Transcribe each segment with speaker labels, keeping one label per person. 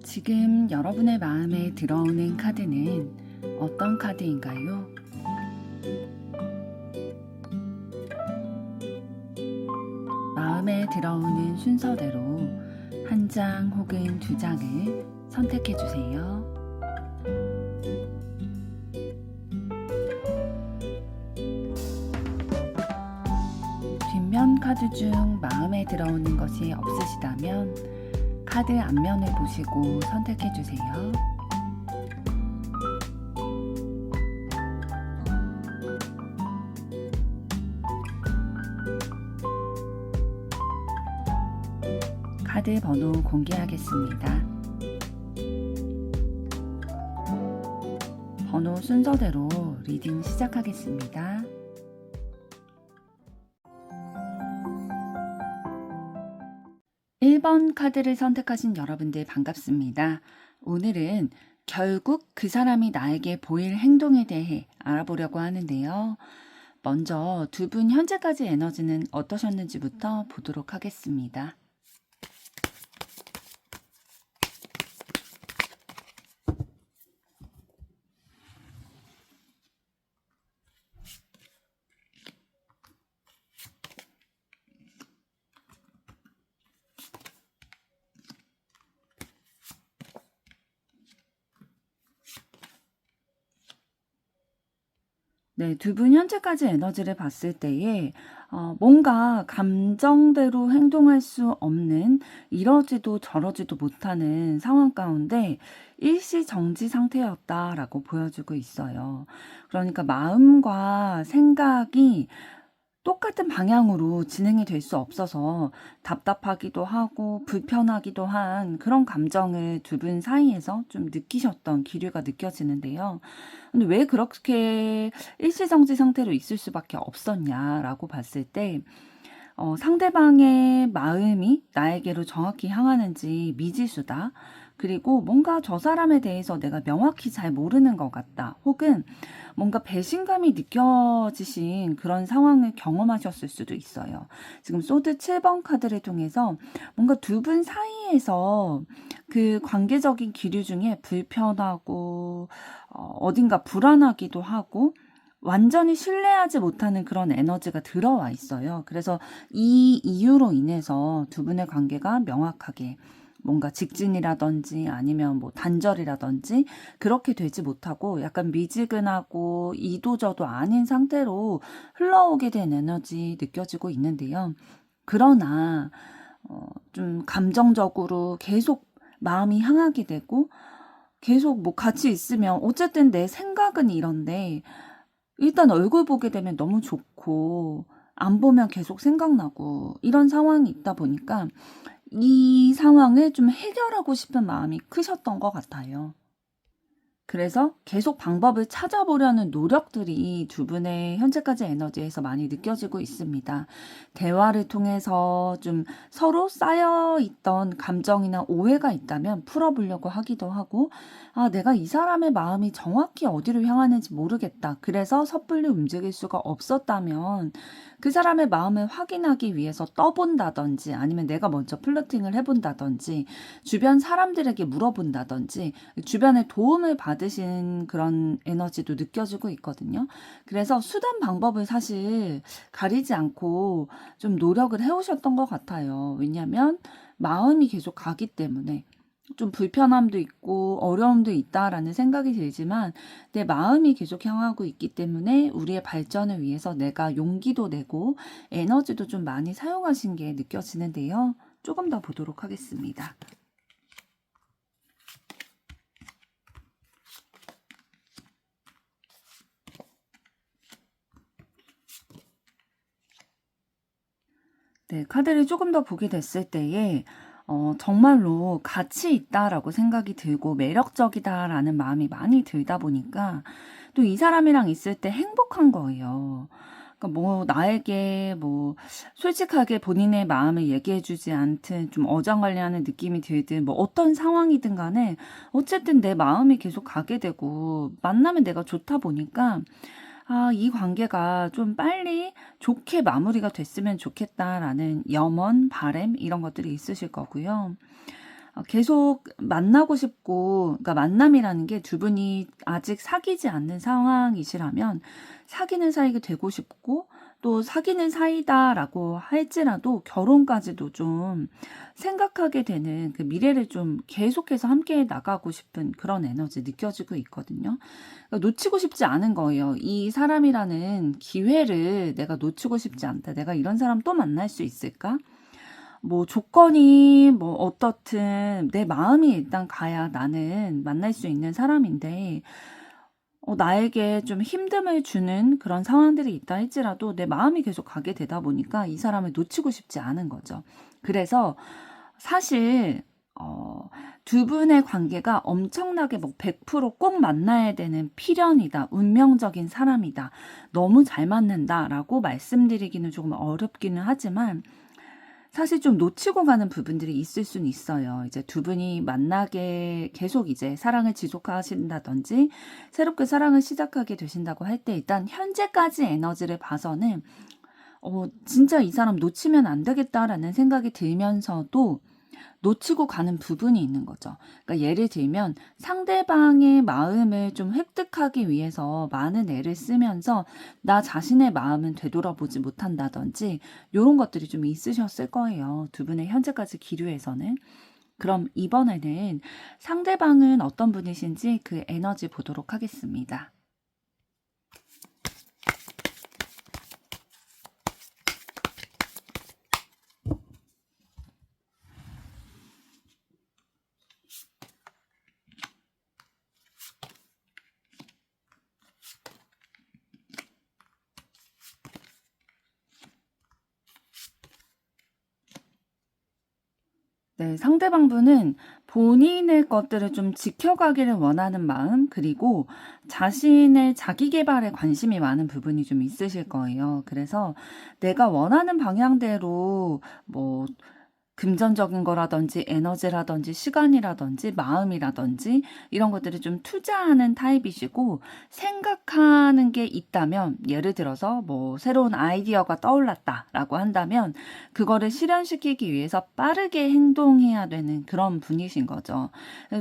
Speaker 1: 지금 여러분의 마음에 들어오는 카드는 어떤 카드인가요? 마음에 들어오는 순서대로 한 장 혹은 두 장을 선택해 주세요. 뒷면 카드 중 마음에 들어오는 것이 없으시다면 카드 앞면을 보시고 선택해 주세요. 카드 번호 공개하겠습니다. 번호 순서대로 리딩 시작하겠습니다. 1번 카드를 선택하신 여러분들 반갑습니다. 오늘은 결국 그 사람이 나에게 보일 행동에 대해 알아보려고 하는데요. 먼저 두 분 현재까지 에너지는 어떠셨는지부터 보도록 하겠습니다. 네, 두 분 현재까지 에너지를 봤을 때에 뭔가 감정대로 행동할 수 없는 이러지도 저러지도 못하는 상황 가운데 일시정지 상태였다라고 보여주고 있어요. 그러니까 마음과 생각이 똑같은 방향으로 진행이 될 수 없어서 답답하기도 하고 불편하기도 한 그런 감정을 두 분 사이에서 좀 느끼셨던 기류가 느껴지는데요. 근데 왜 그렇게 일시정지 상태로 있을 수밖에 없었냐라고 봤을 때 상대방의 마음이 나에게로 정확히 향하는지 미지수다. 그리고 뭔가 저 사람에 대해서 내가 명확히 잘 모르는 것 같다. 혹은 뭔가 배신감이 느껴지신 그런 상황을 경험하셨을 수도 있어요. 지금 소드 7번 카드를 통해서 뭔가 두 분 사이에서 그 관계적인 기류 중에 불편하고 어딘가 불안하기도 하고 완전히 신뢰하지 못하는 그런 에너지가 들어와 있어요. 그래서 이 이유로 인해서 두 분의 관계가 명확하게 뭔가 직진이라든지 아니면 뭐 단절이라든지 그렇게 되지 못하고 약간 미지근하고 이도저도 아닌 상태로 흘러오게 된 에너지 느껴지고 있는데요. 그러나 좀 감정적으로 계속 마음이 향하게 되고 계속 뭐 같이 있으면 어쨌든 내 생각은 이런데 일단 얼굴 보게 되면 너무 좋고 안 보면 계속 생각나고 이런 상황이 있다 보니까 이 상황을 좀 해결하고 싶은 마음이 크셨던 것 같아요. 그래서 계속 방법을 찾아보려는 노력들이 두 분의 현재까지 에너지에서 많이 느껴지고 있습니다. 대화를 통해서 좀 서로 쌓여있던 감정이나 오해가 있다면 풀어보려고 하기도 하고, 내가 이 사람의 마음이 정확히 어디로 향하는지 모르겠다. 그래서 섣불리 움직일 수가 없었다면 그 사람의 마음을 확인하기 위해서 떠본다든지 아니면 내가 먼저 플러팅을 해본다든지 주변 사람들에게 물어본다든지 주변의 도움을 받으신 그런 에너지도 느껴지고 있거든요. 그래서 수단 방법을 사실 가리지 않고 좀 노력을 해오셨던 것 같아요. 왜냐하면 마음이 계속 가기 때문에 좀 불편함도 있고 어려움도 있다라는 생각이 들지만 내 마음이 계속 향하고 있기 때문에 우리의 발전을 위해서 내가 용기도 내고 에너지도 좀 많이 사용하신 게 느껴지는데요. 조금 더 보도록 하겠습니다. 네, 카드를 조금 더 보게 됐을 때에 정말로 가치 있다라고 생각이 들고 매력적이다라는 마음이 많이 들다 보니까 또 이 사람이랑 있을 때 행복한 거예요. 그러니까 뭐 나에게 뭐 솔직하게 본인의 마음을 얘기해주지 않든 좀 어장관리하는 느낌이 들든 뭐 어떤 상황이든 간에 어쨌든 내 마음이 계속 가게 되고 만나면 내가 좋다 보니까 이 관계가 좀 빨리 좋게 마무리가 됐으면 좋겠다라는 염원, 바람 이런 것들이 있으실 거고요. 계속 만나고 싶고, 그러니까 만남이라는 게 두 분이 아직 사귀지 않는 상황이시라면 사귀는 사이가 되고 싶고, 또 사귀는 사이다라고 할지라도 결혼까지도 좀 생각하게 되는 그 미래를 좀 계속해서 함께 나가고 싶은 그런 에너지 느껴지고 있거든요. 그러니까 놓치고 싶지 않은 거예요. 이 사람이라는 기회를 내가 놓치고 싶지 않다. 내가 이런 사람 또 만날 수 있을까? 뭐 조건이 뭐 어떻든 내 마음이 일단 가야 나는 만날 수 있는 사람인데 나에게 좀 힘듦을 주는 그런 상황들이 있다 할지라도 내 마음이 계속 가게 되다 보니까 이 사람을 놓치고 싶지 않은 거죠. 그래서 사실 두 분의 관계가 엄청나게 뭐 100%꼭 만나야 되는 필연이다, 운명적인 사람이다, 너무 잘 맞는다라고 말씀드리기는 조금 어렵기는 하지만 사실 좀 놓치고 가는 부분들이 있을 수는 있어요. 이제 두 분이 만나게 계속 이제 사랑을 지속하신다든지 새롭게 사랑을 시작하게 되신다고 할 때 일단 현재까지 에너지를 봐서는 진짜 이 사람 놓치면 안 되겠다라는 생각이 들면서도 놓치고 가는 부분이 있는 거죠. 그러니까 예를 들면 상대방의 마음을 좀 획득하기 위해서 많은 애를 쓰면서 나 자신의 마음은 되돌아보지 못한다든지 이런 것들이 좀 있으셨을 거예요. 두 분의 현재까지 기류에서는. 그럼 이번에는 상대방은 어떤 분이신지 그 에너지 보도록 하겠습니다. 네, 상대방 분은 본인의 것들을 좀 지켜가기를 원하는 마음, 그리고 자신의 자기 개발에 관심이 많은 부분이 좀 있으실 거예요. 그래서 내가 원하는 방향대로 뭐 금전적인 거라든지 에너지라든지 시간이라든지 마음이라든지 이런 것들을 좀 투자하는 타입이시고 생각하는 게 있다면 예를 들어서 뭐 새로운 아이디어가 떠올랐다라고 한다면 그거를 실현시키기 위해서 빠르게 행동해야 되는 그런 분이신 거죠.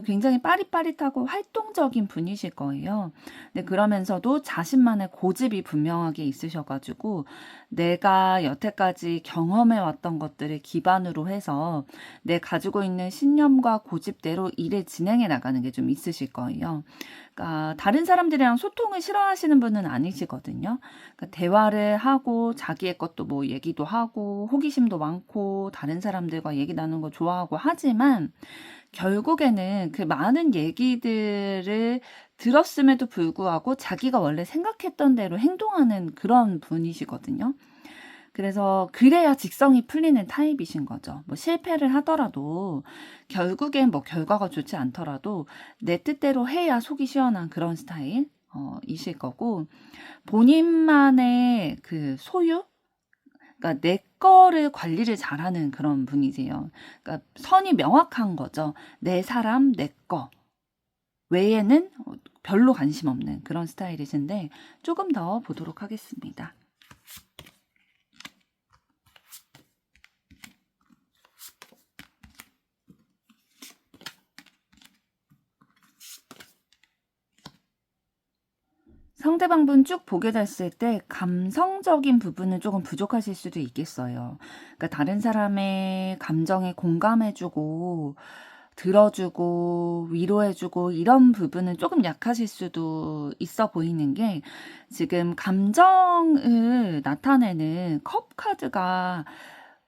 Speaker 1: 굉장히 빠릿빠릿하고 활동적인 분이실 거예요. 근데 그러면서도 자신만의 고집이 분명하게 있으셔가지고 내가 여태까지 경험해 왔던 것들을 기반으로 해서 내 가지고 있는 신념과 고집대로 일을 진행해 나가는 게 좀 있으실 거예요. 그러니까 다른 사람들이랑 소통을 싫어하시는 분은 아니시거든요. 그러니까 대화를 하고 자기의 것도 뭐 얘기도 하고 호기심도 많고 다른 사람들과 얘기 나누는 거 좋아하고 하지만 결국에는 그 많은 얘기들을 들었음에도 불구하고 자기가 원래 생각했던 대로 행동하는 그런 분이시거든요. 그래서 그래야 직성이 풀리는 타입이신 거죠. 뭐 실패를 하더라도 결국엔 뭐 결과가 좋지 않더라도 내 뜻대로 해야 속이 시원한 그런 스타일 이실 거고 본인만의 그 소유? 그러니까 내 거를 관리를 잘하는 그런 분이세요. 그러니까 선이 명확한 거죠. 내 사람, 내 거. 외에는 별로 관심 없는 그런 스타일이신데 조금 더 보도록 하겠습니다. 상대방 분 쭉 보게 됐을 때 감성적인 부분은 조금 부족하실 수도 있겠어요. 그러니까 다른 사람의 감정에 공감해주고 들어주고 위로해주고 이런 부분은 조금 약하실 수도 있어 보이는 게 지금 감정을 나타내는 컵 카드가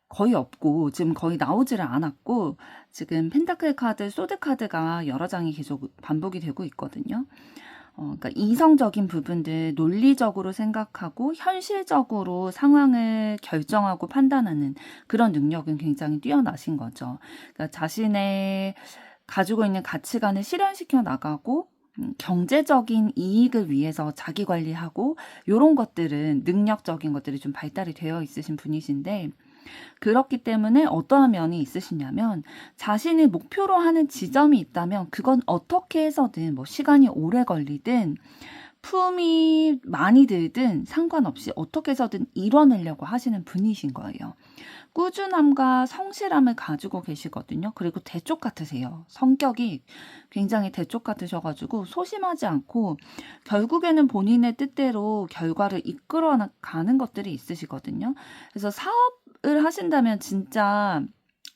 Speaker 1: 거의 없고 지금 거의 나오지를 않았고 지금 펜타클 카드, 소드 카드가 여러 장이 계속 반복이 되고 있거든요. 그러니까 이성적인 부분들 논리적으로 생각하고 현실적으로 상황을 결정하고 판단하는 그런 능력은 굉장히 뛰어나신 거죠. 그러니까 자신의 가지고 있는 가치관을 실현시켜 나가고 경제적인 이익을 위해서 자기 관리하고 요런 것들은 능력적인 것들이 좀 발달이 되어 있으신 분이신데 그렇기 때문에 어떠한 면이 있으시냐면 자신이 목표로 하는 지점이 있다면 그건 어떻게 해서든 뭐 시간이 오래 걸리든 품이 많이 들든 상관없이 어떻게 해서든 이뤄내려고 하시는 분이신 거예요. 꾸준함과 성실함을 가지고 계시거든요. 그리고 대쪽 같으세요. 성격이 굉장히 대쪽 같으셔가지고 소심하지 않고 결국에는 본인의 뜻대로 결과를 이끌어가는 것들이 있으시거든요. 그래서 사업을 하신다면 진짜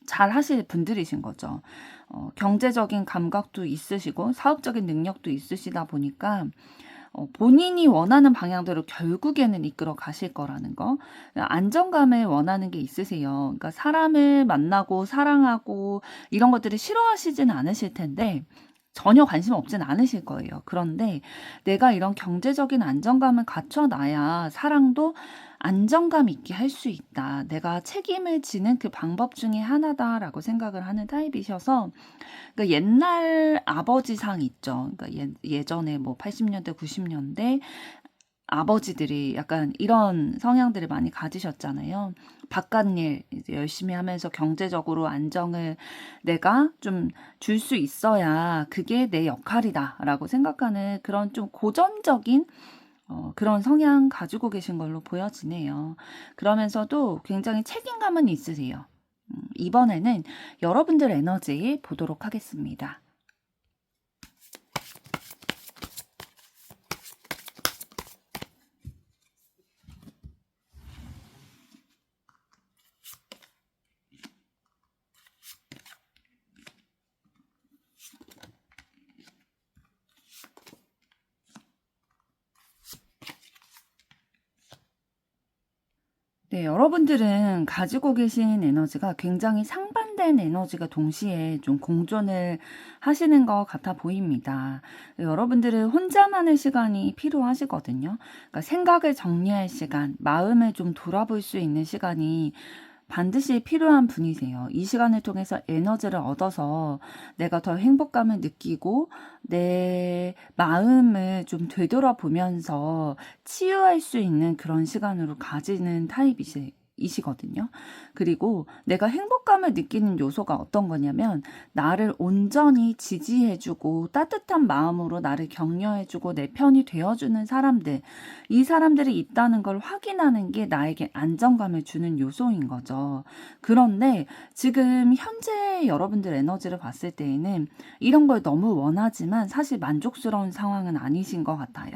Speaker 1: 잘 하실 분들이신 거죠. 경제적인 감각도 있으시고 사업적인 능력도 있으시다 보니까 본인이 원하는 방향대로 결국에는 이끌어 가실 거라는 거. 안정감을 원하는 게 있으세요. 그러니까 사람을 만나고 사랑하고 이런 것들을 싫어하시지는 않으실 텐데 전혀 관심 없진 않으실 거예요. 그런데 내가 이런 경제적인 안정감을 갖춰놔야 사랑도 안정감 있게 할 수 있다. 내가 책임을 지는 그 방법 중에 하나다라고 생각을 하는 타입이셔서 그러니까 옛날 아버지상 있죠. 그러니까 예전에 뭐 80년대, 90년대 아버지들이 약간 이런 성향들을 많이 가지셨잖아요. 바깥일 이제 열심히 하면서 경제적으로 안정을 내가 좀 줄 수 있어야 그게 내 역할이다라고 생각하는 그런 좀 고전적인 그런 성향 가지고 계신 걸로 보여지네요. 그러면서도 굉장히 책임감은 있으세요. 이번에는 여러분들 에너지 보도록 하겠습니다. 네, 여러분들은 가지고 계신 에너지가 굉장히 상반된 에너지가 동시에 좀 공존을 하시는 것 같아 보입니다. 여러분들은 혼자만의 시간이 필요하시거든요. 그러니까 생각을 정리할 시간, 마음을 좀 돌아볼 수 있는 시간이 반드시 필요한 분이세요. 이 시간을 통해서 에너지를 얻어서 내가 더 행복감을 느끼고 내 마음을 좀 되돌아보면서 치유할 수 있는 그런 시간으로 가지는 타입이시거든요. 그리고 내가 행복감을 느끼는 요소가 어떤 거냐면 나를 온전히 지지해주고 따뜻한 마음으로 나를 격려해주고 내 편이 되어주는 사람들, 이 사람들이 있다는 걸 확인하는 게 나에게 안정감을 주는 요소인 거죠. 그런데 지금 현재 여러분들 에너지를 봤을 때에는 이런 걸 너무 원하지만 사실 만족스러운 상황은 아니신 것 같아요.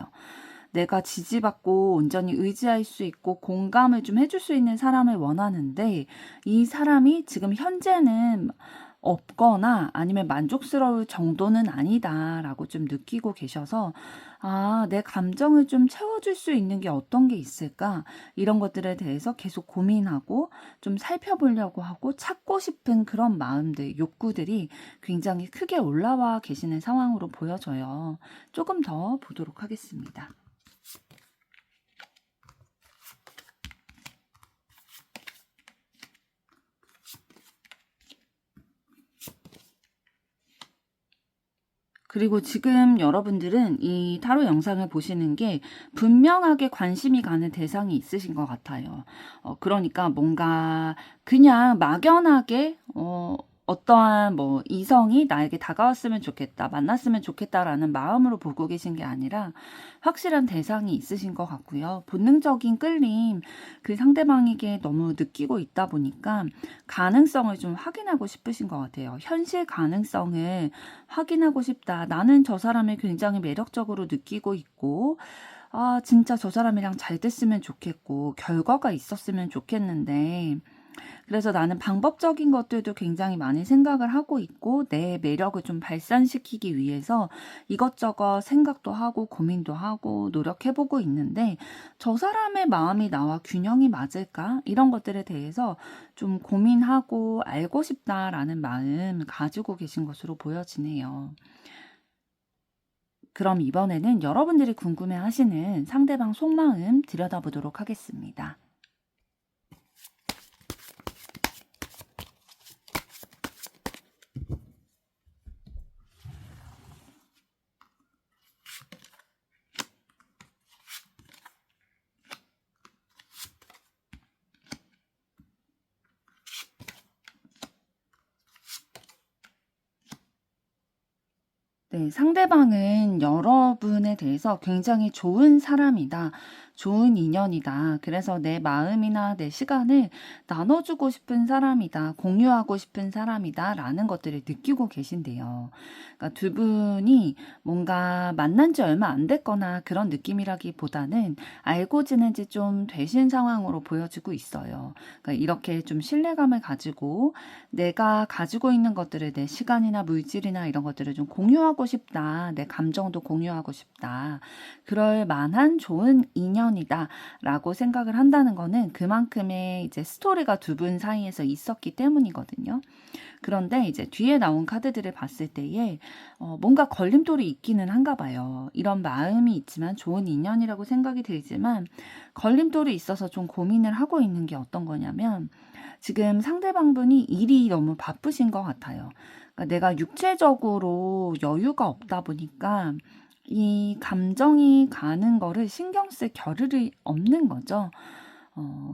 Speaker 1: 내가 지지받고 온전히 의지할 수 있고 공감을 좀 해줄 수 있는 사람을 원하는데 이 사람이 지금 현재는 없거나 아니면 만족스러울 정도는 아니다라고 좀 느끼고 계셔서 내 감정을 좀 채워줄 수 있는 게 어떤 게 있을까? 이런 것들에 대해서 계속 고민하고 좀 살펴보려고 하고 찾고 싶은 그런 마음들, 욕구들이 굉장히 크게 올라와 계시는 상황으로 보여져요. 조금 더 보도록 하겠습니다. 그리고 지금 여러분들은 이 타로 영상을 보시는 게 분명하게 관심이 가는 대상이 있으신 것 같아요. 그러니까 뭔가 그냥 막연하게 어떠한 뭐 이성이 나에게 다가왔으면 좋겠다, 만났으면 좋겠다라는 마음으로 보고 계신 게 아니라 확실한 대상이 있으신 것 같고요. 본능적인 끌림, 그 상대방에게 너무 느끼고 있다 보니까 가능성을 좀 확인하고 싶으신 것 같아요. 현실 가능성을 확인하고 싶다. 나는 저 사람을 굉장히 매력적으로 느끼고 있고 진짜 저 사람이랑 잘 됐으면 좋겠고 결과가 있었으면 좋겠는데 그래서 나는 방법적인 것들도 굉장히 많이 생각을 하고 있고 내 매력을 좀 발산시키기 위해서 이것저것 생각도 하고 고민도 하고 노력해 보고 있는데 저 사람의 마음이 나와 균형이 맞을까? 이런 것들에 대해서 좀 고민하고 알고 싶다라는 마음 가지고 계신 것으로 보여지네요. 그럼 이번에는 여러분들이 궁금해 하시는 상대방 속마음 들여다보도록 하겠습니다. 네, 상대방은 여러분에 대해서 굉장히 좋은 사람이다. 좋은 인연이다. 그래서 내 마음이나 내 시간을 나눠주고 싶은 사람이다. 공유하고 싶은 사람이다. 라는 것들을 느끼고 계신데요. 그러니까 두 분이 뭔가 만난 지 얼마 안 됐거나 그런 느낌이라기보다는 알고 지낸 지 좀 되신 상황으로 보여지고 있어요. 그러니까 이렇게 좀 신뢰감을 가지고 내가 가지고 있는 것들을 내 시간이나 물질이나 이런 것들을 좀 공유하고 싶다. 내 감정도 공유하고 싶다. 그럴 만한 좋은 인연이다라고 생각을 한다는 거는 그만큼의 이제 스토리가 두 분 사이에서 있었기 때문이거든요. 그런데 이제 뒤에 나온 카드들을 봤을 때에 뭔가 걸림돌이 있기는 한가 봐요. 이런 마음이 있지만 좋은 인연이라고 생각이 들지만 걸림돌이 있어서 좀 고민을 하고 있는 게 어떤 거냐면 지금 상대방분이 일이 너무 바쁘신 것 같아요. 그러니까 내가 육체적으로 여유가 없다 보니까 이 감정이 가는 거를 신경 쓸 겨를이 없는 거죠.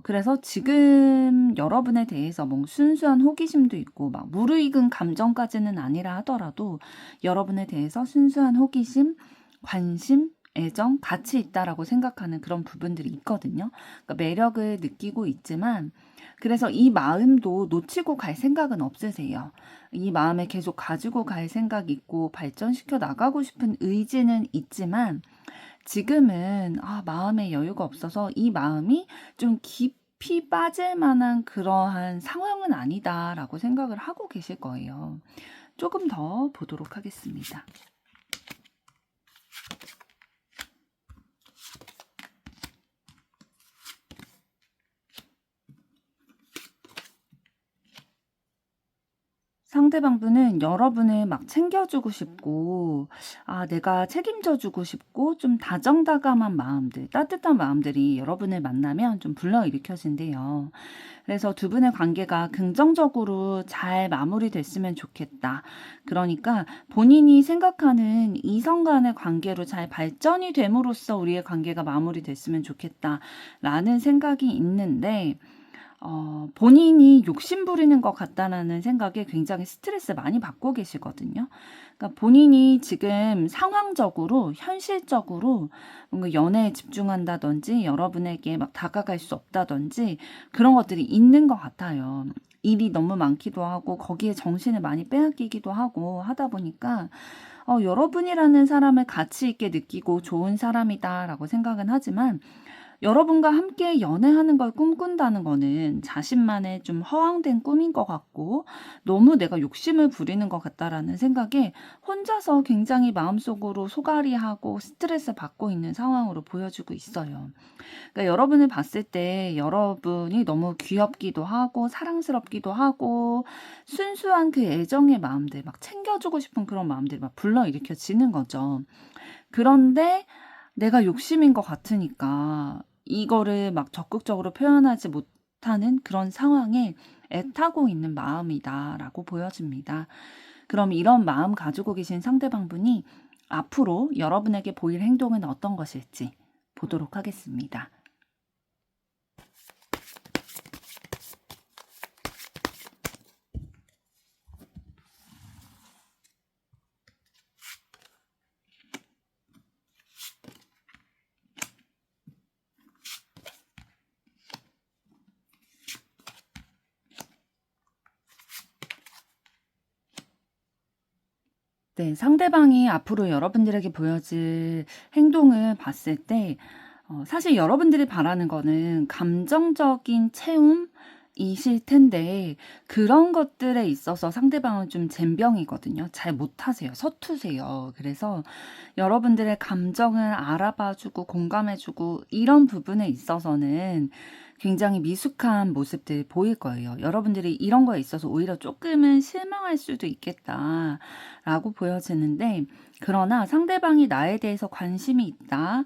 Speaker 1: 그래서 지금 여러분에 대해서 뭐 순수한 호기심도 있고 막 무르익은 감정까지는 아니라 하더라도 여러분에 대해서 순수한 호기심, 관심, 애정, 가치 있다라고 생각하는 그런 부분들이 있거든요. 그러니까 매력을 느끼고 있지만 그래서 이 마음도 놓치고 갈 생각은 없으세요. 이 마음에 계속 가지고 갈 생각 있고 발전시켜 나가고 싶은 의지는 있지만 지금은 마음의 여유가 없어서 이 마음이 좀 깊이 빠질 만한 그러한 상황은 아니다라고 생각을 하고 계실 거예요. 조금 더 보도록 하겠습니다. 상대방분은 여러분을 막 챙겨주고 싶고, 내가 책임져주고 싶고, 좀 다정다감한 마음들, 따뜻한 마음들이 여러분을 만나면 좀 불러일으켜진대요. 그래서 두 분의 관계가 긍정적으로 잘 마무리됐으면 좋겠다. 그러니까 본인이 생각하는 이성 간의 관계로 잘 발전이 됨으로써 우리의 관계가 마무리됐으면 좋겠다. 라는 생각이 있는데, 본인이 욕심 부리는 것 같다라는 생각에 굉장히 스트레스 많이 받고 계시거든요. 그러니까 본인이 지금 상황적으로, 현실적으로 뭔가 연애에 집중한다든지 여러분에게 막 다가갈 수 없다든지 그런 것들이 있는 것 같아요. 일이 너무 많기도 하고 거기에 정신을 많이 빼앗기기도 하고 하다 보니까 여러분이라는 사람을 가치 있게 느끼고 좋은 사람이다라고 생각은 하지만 여러분과 함께 연애하는 걸 꿈꾼다는 거는 자신만의 좀 허황된 꿈인 것 같고 너무 내가 욕심을 부리는 것 같다라는 생각에 혼자서 굉장히 마음속으로 소갈이하고 스트레스 받고 있는 상황으로 보여지고 있어요. 그러니까 여러분을 봤을 때 여러분이 너무 귀엽기도 하고 사랑스럽기도 하고 순수한 그 애정의 마음들 막 챙겨주고 싶은 그런 마음들이 막 불러일으켜지는 거죠. 그런데 내가 욕심인 것 같으니까 이거를 막 적극적으로 표현하지 못하는 그런 상황에 애타고 있는 마음이다라고 보여집니다. 그럼 이런 마음 가지고 계신 상대방분이 앞으로 여러분에게 보일 행동은 어떤 것일지 보도록 하겠습니다. 네, 상대방이 앞으로 여러분들에게 보여줄 행동을 봤을 때 사실 여러분들이 바라는 거는 감정적인 채움, 이실 텐데 그런 것들에 있어서 상대방은 좀 젬병이거든요. 잘 못하세요. 서투세요. 그래서 여러분들의 감정을 알아봐 주고 공감해 주고 이런 부분에 있어서는 굉장히 미숙한 모습들 보일 거예요. 여러분들이 이런 거에 있어서 오히려 조금은 실망할 수도 있겠다라고 보여지는데, 그러나 상대방이 나에 대해서 관심이 있다,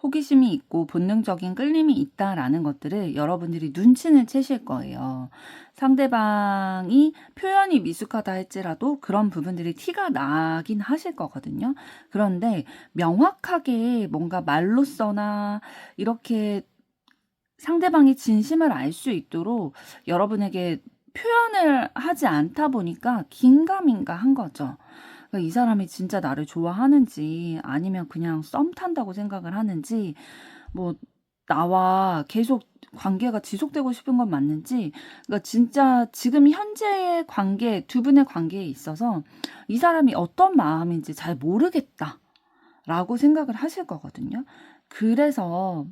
Speaker 1: 호기심이 있고 본능적인 끌림이 있다라는 것들을 여러분들이 눈치는 채실 거예요. 상대방이 표현이 미숙하다 할지라도 그런 부분들이 티가 나긴 하실 거거든요. 그런데 명확하게 뭔가 말로써나 이렇게 상대방이 진심을 알 수 있도록 여러분에게 표현을 하지 않다 보니까 긴가민가한 거죠. 그러니까 이 사람이 진짜 나를 좋아하는지 아니면 그냥 썸 탄다고 생각을 하는지, 뭐 나와 계속 관계가 지속되고 싶은 건 맞는지, 그러니까 진짜 지금 현재의 관계, 두 분의 관계에 있어서 이 사람이 어떤 마음인지 잘 모르겠다라고 생각을 하실 거거든요. 그래서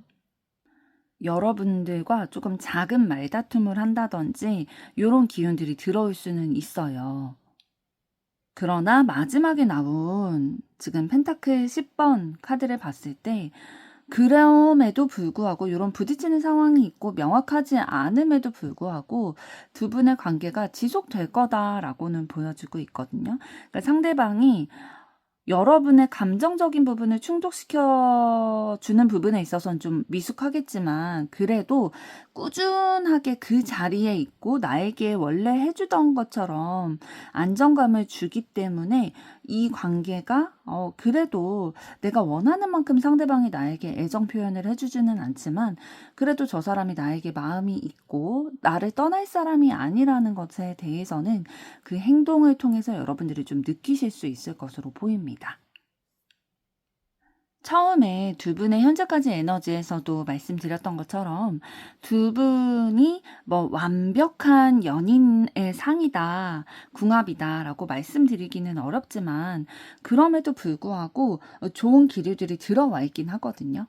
Speaker 1: 여러분들과 조금 작은 말다툼을 한다든지 요런 기운들이 들어올 수는 있어요. 그러나 마지막에 나온 지금 펜타클 10번 카드를 봤을 때, 그럼에도 불구하고 요런 부딪히는 상황이 있고 명확하지 않음에도 불구하고 두 분의 관계가 지속될 거다라고는 보여주고 있거든요. 그러니까 상대방이 여러분의 감정적인 부분을 충족시켜 주는 부분에 있어서는 좀 미숙하겠지만, 그래도 꾸준하게 그 자리에 있고 나에게 원래 해주던 것처럼 안정감을 주기 때문에 이 관계가 그래도 내가 원하는 만큼 상대방이 나에게 애정 표현을 해주지는 않지만 그래도 저 사람이 나에게 마음이 있고 나를 떠날 사람이 아니라는 것에 대해서는 그 행동을 통해서 여러분들이 좀 느끼실 수 있을 것으로 보입니다. 처음에 두 분의 현재까지 에너지에서도 말씀드렸던 것처럼 두 분이 뭐 완벽한 연인의 상이다, 궁합이다라고 말씀드리기는 어렵지만 그럼에도 불구하고 좋은 기류들이 들어와 있긴 하거든요.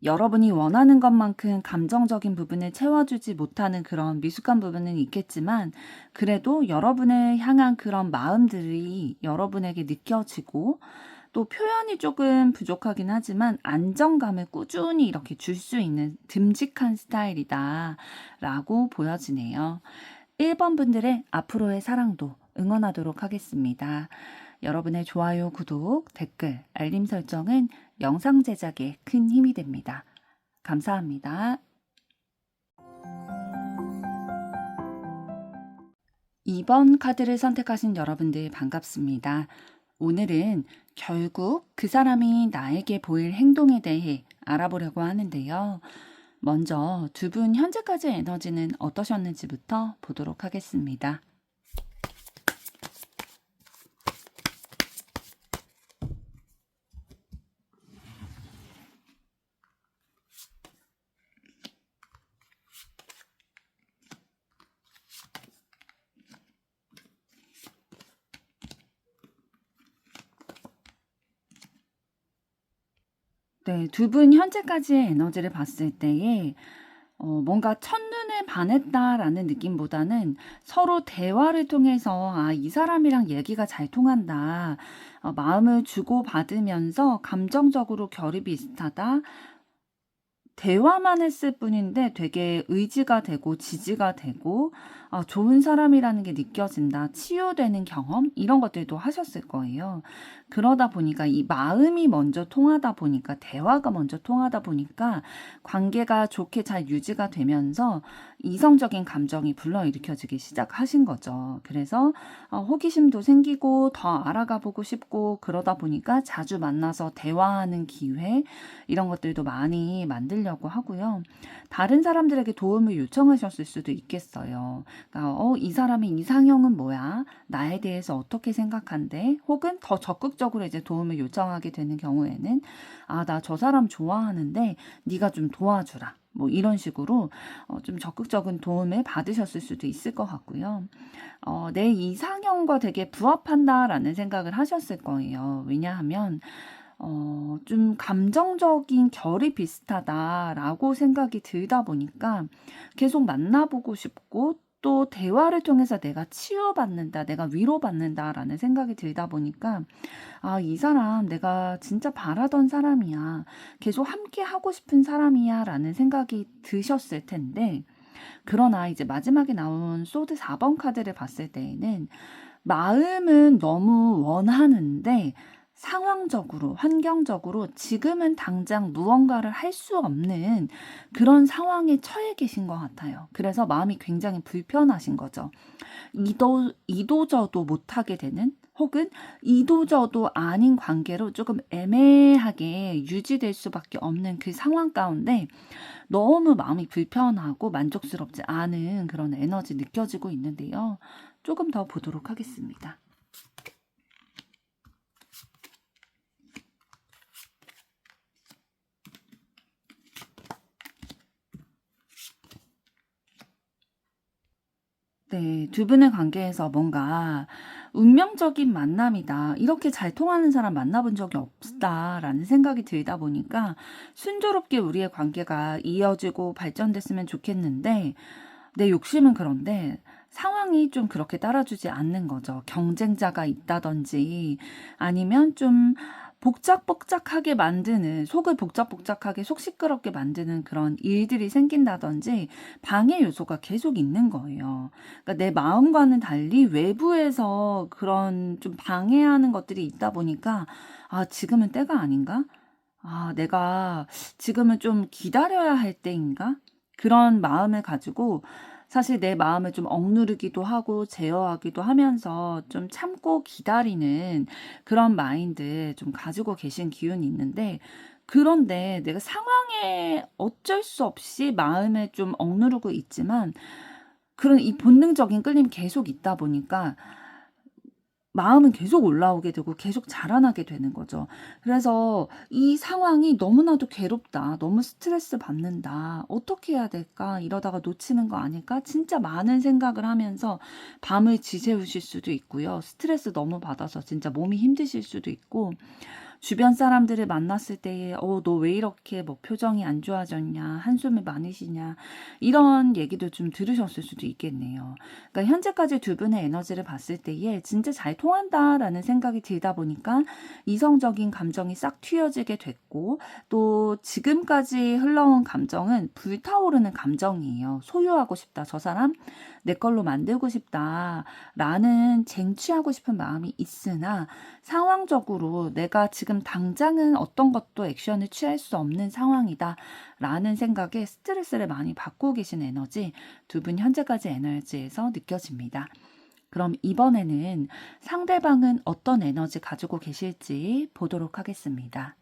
Speaker 1: 여러분이 원하는 것만큼 감정적인 부분을 채워주지 못하는 그런 미숙한 부분은 있겠지만 그래도 여러분을 향한 그런 마음들이 여러분에게 느껴지고 또 표현이 조금 부족하긴 하지만 안정감을 꾸준히 이렇게 줄 수 있는 듬직한 스타일이다 라고 보여지네요. 1번 분들의 앞으로의 사랑도 응원하도록 하겠습니다. 여러분의 좋아요, 구독, 댓글, 알림 설정은 영상 제작에 큰 힘이 됩니다. 감사합니다. 2번 카드를 선택하신 여러분들 반갑습니다. 오늘은 결국 그 사람이 나에게 보일 행동에 대해 알아보려고 하는데요. 먼저 두 분 현재까지의 에너지는 어떠셨는지부터 보도록 하겠습니다. 네, 두 분 현재까지의 에너지를 봤을 때에 뭔가 첫눈에 반했다라는 느낌보다는 서로 대화를 통해서 이 사람이랑 얘기가 잘 통한다. 마음을 주고받으면서 감정적으로 결이 비슷하다. 대화만 했을 뿐인데 되게 의지가 되고 지지가 되고 좋은 사람이라는 게 느껴진다. 치유되는 경험 이런 것들도 하셨을 거예요. 그러다 보니까 이 마음이 먼저 통하다 보니까 대화가 먼저 통하다 보니까 관계가 좋게 잘 유지가 되면서 이성적인 감정이 불러일으켜지기 시작하신 거죠. 그래서 호기심도 생기고 더 알아가 보고 싶고 그러다 보니까 자주 만나서 대화하는 기회 이런 것들도 많이 만들려고 하고요. 다른 사람들에게 도움을 요청하셨을 수도 있겠어요. 그러니까 이 사람의 이상형은 뭐야? 나에 대해서 어떻게 생각한대? 혹은 더 적극적으로 이제 도움을 요청하게 되는 경우에는 나 저 사람 좋아하는데 네가 좀 도와주라. 뭐 이런 식으로 좀 적극적인 도움을 받으셨을 수도 있을 것 같고요. 내 이상형과 되게 부합한다라는 생각을 하셨을 거예요. 왜냐하면 좀 감정적인 결이 비슷하다라고 생각이 들다 보니까 계속 만나보고 싶고 또 대화를 통해서 내가 치유받는다, 내가 위로받는다라는 생각이 들다 보니까 아, 이 사람 내가 진짜 바라던 사람이야. 계속 함께 하고 싶은 사람이야 라는 생각이 드셨을 텐데 그러나 이제 마지막에 나온 소드 4번 카드를 봤을 때에는 마음은 너무 원하는데 상황적으로, 환경적으로 지금은 당장 무언가를 할 수 없는 그런 상황에 처해 계신 것 같아요. 그래서 마음이 굉장히 불편하신 거죠. 이도저도 못하게 되는 혹은 이도저도 아닌 관계로 조금 애매하게 유지될 수밖에 없는 그 상황 가운데 너무 마음이 불편하고 만족스럽지 않은 그런 에너지 느껴지고 있는데요. 조금 더 보도록 하겠습니다. 네, 두 분의 관계에서 뭔가 운명적인 만남이다. 이렇게 잘 통하는 사람 만나본 적이 없다라는 생각이 들다 보니까 순조롭게 우리의 관계가 이어지고 발전됐으면 좋겠는데 내 욕심은 그런데 상황이 좀 그렇게 따라주지 않는 거죠. 경쟁자가 있다든지 아니면 좀 복작복작하게 만드는, 속을 복작복작하게 속 시끄럽게 만드는 그런 일들이 생긴다든지 방해 요소가 계속 있는 거예요. 그러니까 내 마음과는 달리 외부에서 그런 좀 방해하는 것들이 있다 보니까 아, 지금은 때가 아닌가? 아, 내가 지금은 좀 기다려야 할 때인가? 그런 마음을 가지고 사실 내 마음을 좀 억누르기도 하고 제어하기도 하면서 좀 참고 기다리는 그런 마인드 좀 가지고 계신 기운이 있는데 그런데 내가 상황에 어쩔 수 없이 마음을 좀 억누르고 있지만 그런 이 본능적인 끌림이 계속 있다 보니까 마음은 계속 올라오게 되고 계속 자라나게 되는 거죠. 그래서 이 상황이 너무나도 괴롭다. 너무 스트레스 받는다. 어떻게 해야 될까? 이러다가 놓치는 거 아닐까? 진짜 많은 생각을 하면서 밤을 지새우실 수도 있고요. 스트레스 너무 받아서 진짜 몸이 힘드실 수도 있고 주변 사람들을 만났을 때에 너 왜 이렇게 뭐 표정이 안 좋아졌냐, 한숨이 많으시냐 이런 얘기도 좀 들으셨을 수도 있겠네요. 그러니까 현재까지 두 분의 에너지를 봤을 때에 진짜 잘 통한다라는 생각이 들다 보니까 이성적인 감정이 싹 튀어지게 됐고 또 지금까지 흘러온 감정은 불타오르는 감정이에요. 소유하고 싶다. 저 사람 내 걸로 만들고 싶다라는 쟁취하고 싶은 마음이 있으나 상황적으로 내가 지금 당장은 어떤 것도 액션을 취할 수 없는 상황이다 라는 생각에 스트레스를 많이 받고 계신 에너지 두 분 현재까지 에너지에서 느껴집니다. 그럼 이번에는 상대방은 어떤 에너지 가지고 계실지 보도록 하겠습니다.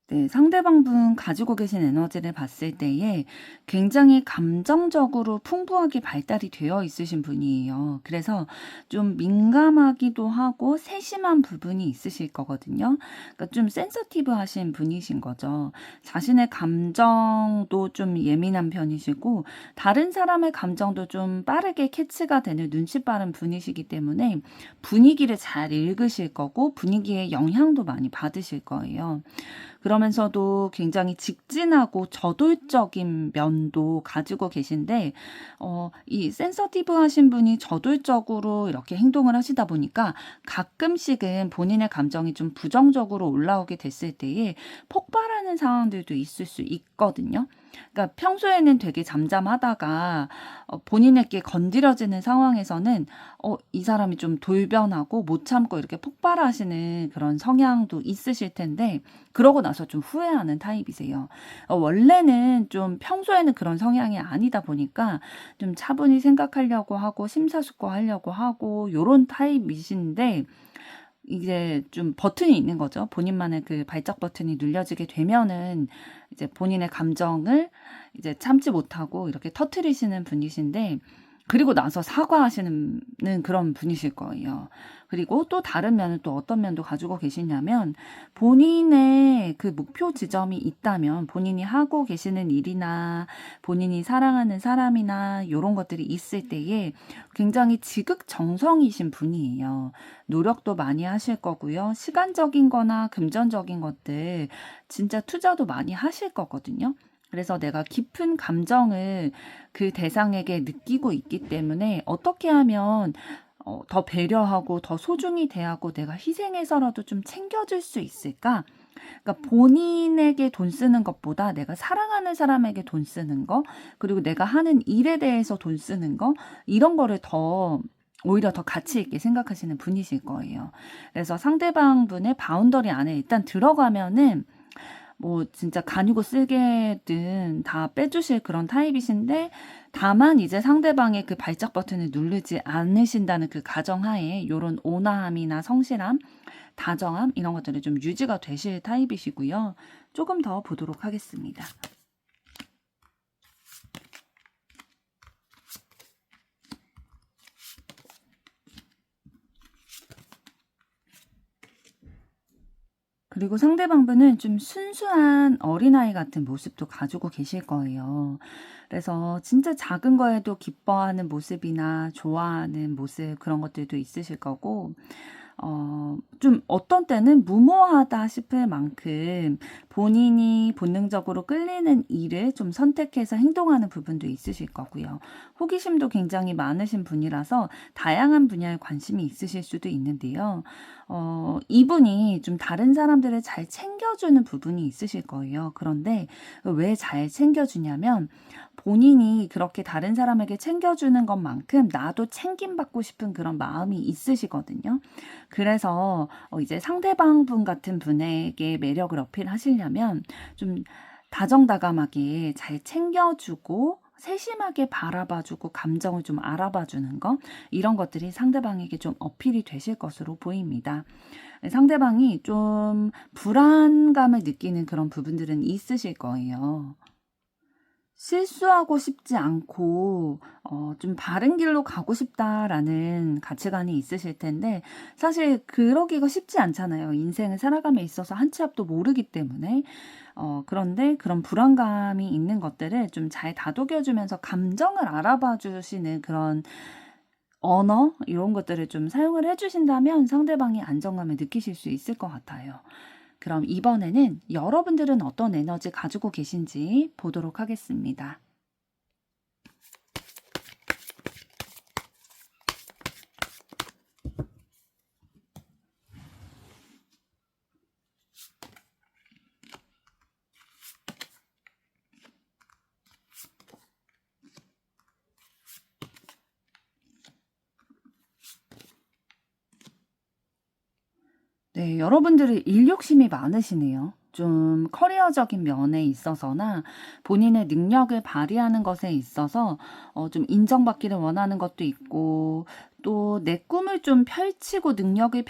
Speaker 1: 네, 상대방 분 가지고 계신 에너지를 봤을 때에 굉장히 감정적으로 풍부하게 발달이 되어 있으신 분이에요. 그래서 좀 민감하기도 하고 세심한 부분이 있으실 거거든요. 그러니까 좀 센서티브 하신 분이신 거죠. 자신의 감정도 좀 예민한 편이시고 다른 사람의 감정도 좀 빠르게 캐치가 되는 눈치 빠른 분이시기 때문에 분위기를 잘 읽으실 거고 분위기에 영향도 많이 받으실 거예요. 그러면서도 굉장히 직진하고 저돌적인 면도 가지고 계신데 이 센서티브 하신 분이 저돌적으로 이렇게 행동을 하시다 보니까 가끔씩은 본인의 감정이 좀 부정적으로 올라오게 됐을 때에 폭발하는 상황들도 있을 수 있거든요. 그러니까 평소에는 되게 잠잠하다가 본인에게 건드려지는 상황에서는 이 사람이 좀 돌변하고 못 참고 이렇게 폭발하시는 그런 성향도 있으실 텐데 그러고 나서 좀 후회하는 타입이세요. 원래는 좀 평소에는 그런 성향이 아니다 보니까 좀 차분히 생각하려고 하고 심사숙고하려고 하고 요런 타입이신데 이제 좀 버튼이 있는 거죠. 본인만의 그 발작 버튼이 눌려지게 되면은 이제 본인의 감정을 이제 참지 못하고 이렇게 터트리시는 분이신데 그리고 나서 사과하시는 그런 분이실 거예요. 그리고 또 다른 면은 또 어떤 면도 가지고 계시냐면 본인의 그 목표 지점이 있다면 본인이 하고 계시는 일이나 본인이 사랑하는 사람이나 이런 것들이 있을 때에 굉장히 지극정성이신 분이에요. 노력도 많이 하실 거고요. 시간적인 거나 금전적인 것들 진짜 투자도 많이 하실 거거든요. 그래서 내가 깊은 감정을 그 대상에게 느끼고 있기 때문에 어떻게 하면 더 배려하고 더 소중히 대하고 내가 희생해서라도 좀 챙겨줄 수 있을까? 그러니까 본인에게 돈 쓰는 것보다 내가 사랑하는 사람에게 돈 쓰는 거, 그리고 내가 하는 일에 대해서 돈 쓰는 거, 이런 거를 오히려 더 가치 있게 생각하시는 분이실 거예요. 그래서 상대방 분의 바운더리 안에 일단 들어가면은 뭐 진짜 간이고 쓸개든 다 빼주실 그런 타입이신데, 다만 이제 상대방의 그 발작 버튼을 누르지 않으신다는 그 가정하에 요런 온화함이나 성실함, 다정함 이런 것들이 좀 유지가 되실 타입이시고요. 조금 더 보도록 하겠습니다. 그리고 상대방분은 좀 순수한 어린아이 같은 모습도 가지고 계실 거예요. 그래서 진짜 작은 거에도 기뻐하는 모습이나 좋아하는 모습 그런 것들도 있으실 거고, 좀 어떤 때는 무모하다 싶을 만큼 본인이 본능적으로 끌리는 일을 좀 선택해서 행동하는 부분도 있으실 거고요. 호기심도 굉장히 많으신 분이라서 다양한 분야에 관심이 있으실 수도 있는데요. 이분이 좀 다른 사람들을 잘 챙겨주는 부분이 있으실 거예요. 그런데 왜 잘 챙겨주냐면 본인이 그렇게 다른 사람에게 챙겨주는 것만큼 나도 챙김받고 싶은 그런 마음이 있으시거든요. 그래서 이제 상대방 분 같은 분에게 매력을 어필하시려면 좀 다정다감하게 잘 챙겨주고 세심하게 바라봐주고 감정을 좀 알아봐주는 것, 이런 것들이 상대방에게 좀 어필이 되실 것으로 보입니다. 상대방이 좀 불안감을 느끼는 그런 부분들은 있으실 거예요. 실수하고 싶지 않고 좀 바른 길로 가고 싶다라는 가치관이 있으실 텐데, 사실 그러기가 쉽지 않잖아요. 인생을 살아감에 있어서 한 치 앞도 모르기 때문에. 그런데 그런 불안감이 있는 것들을 좀 잘 다독여주면서 감정을 알아봐 주시는 그런 언어 이런 것들을 좀 사용을 해 주신다면 상대방이 안정감을 느끼실 수 있을 것 같아요. 그럼 이번에는 여러분들은 어떤 에너지 가지고 계신지 보도록 하겠습니다. 네, 여러분들이 일 욕심이 많으시네요. 좀 커리어적인 면에 있어서나 본인의 능력을 발휘하는 것에 있어서 좀 인정받기를 원하는 것도 있고, 또 내 꿈을 좀 펼치고 능력을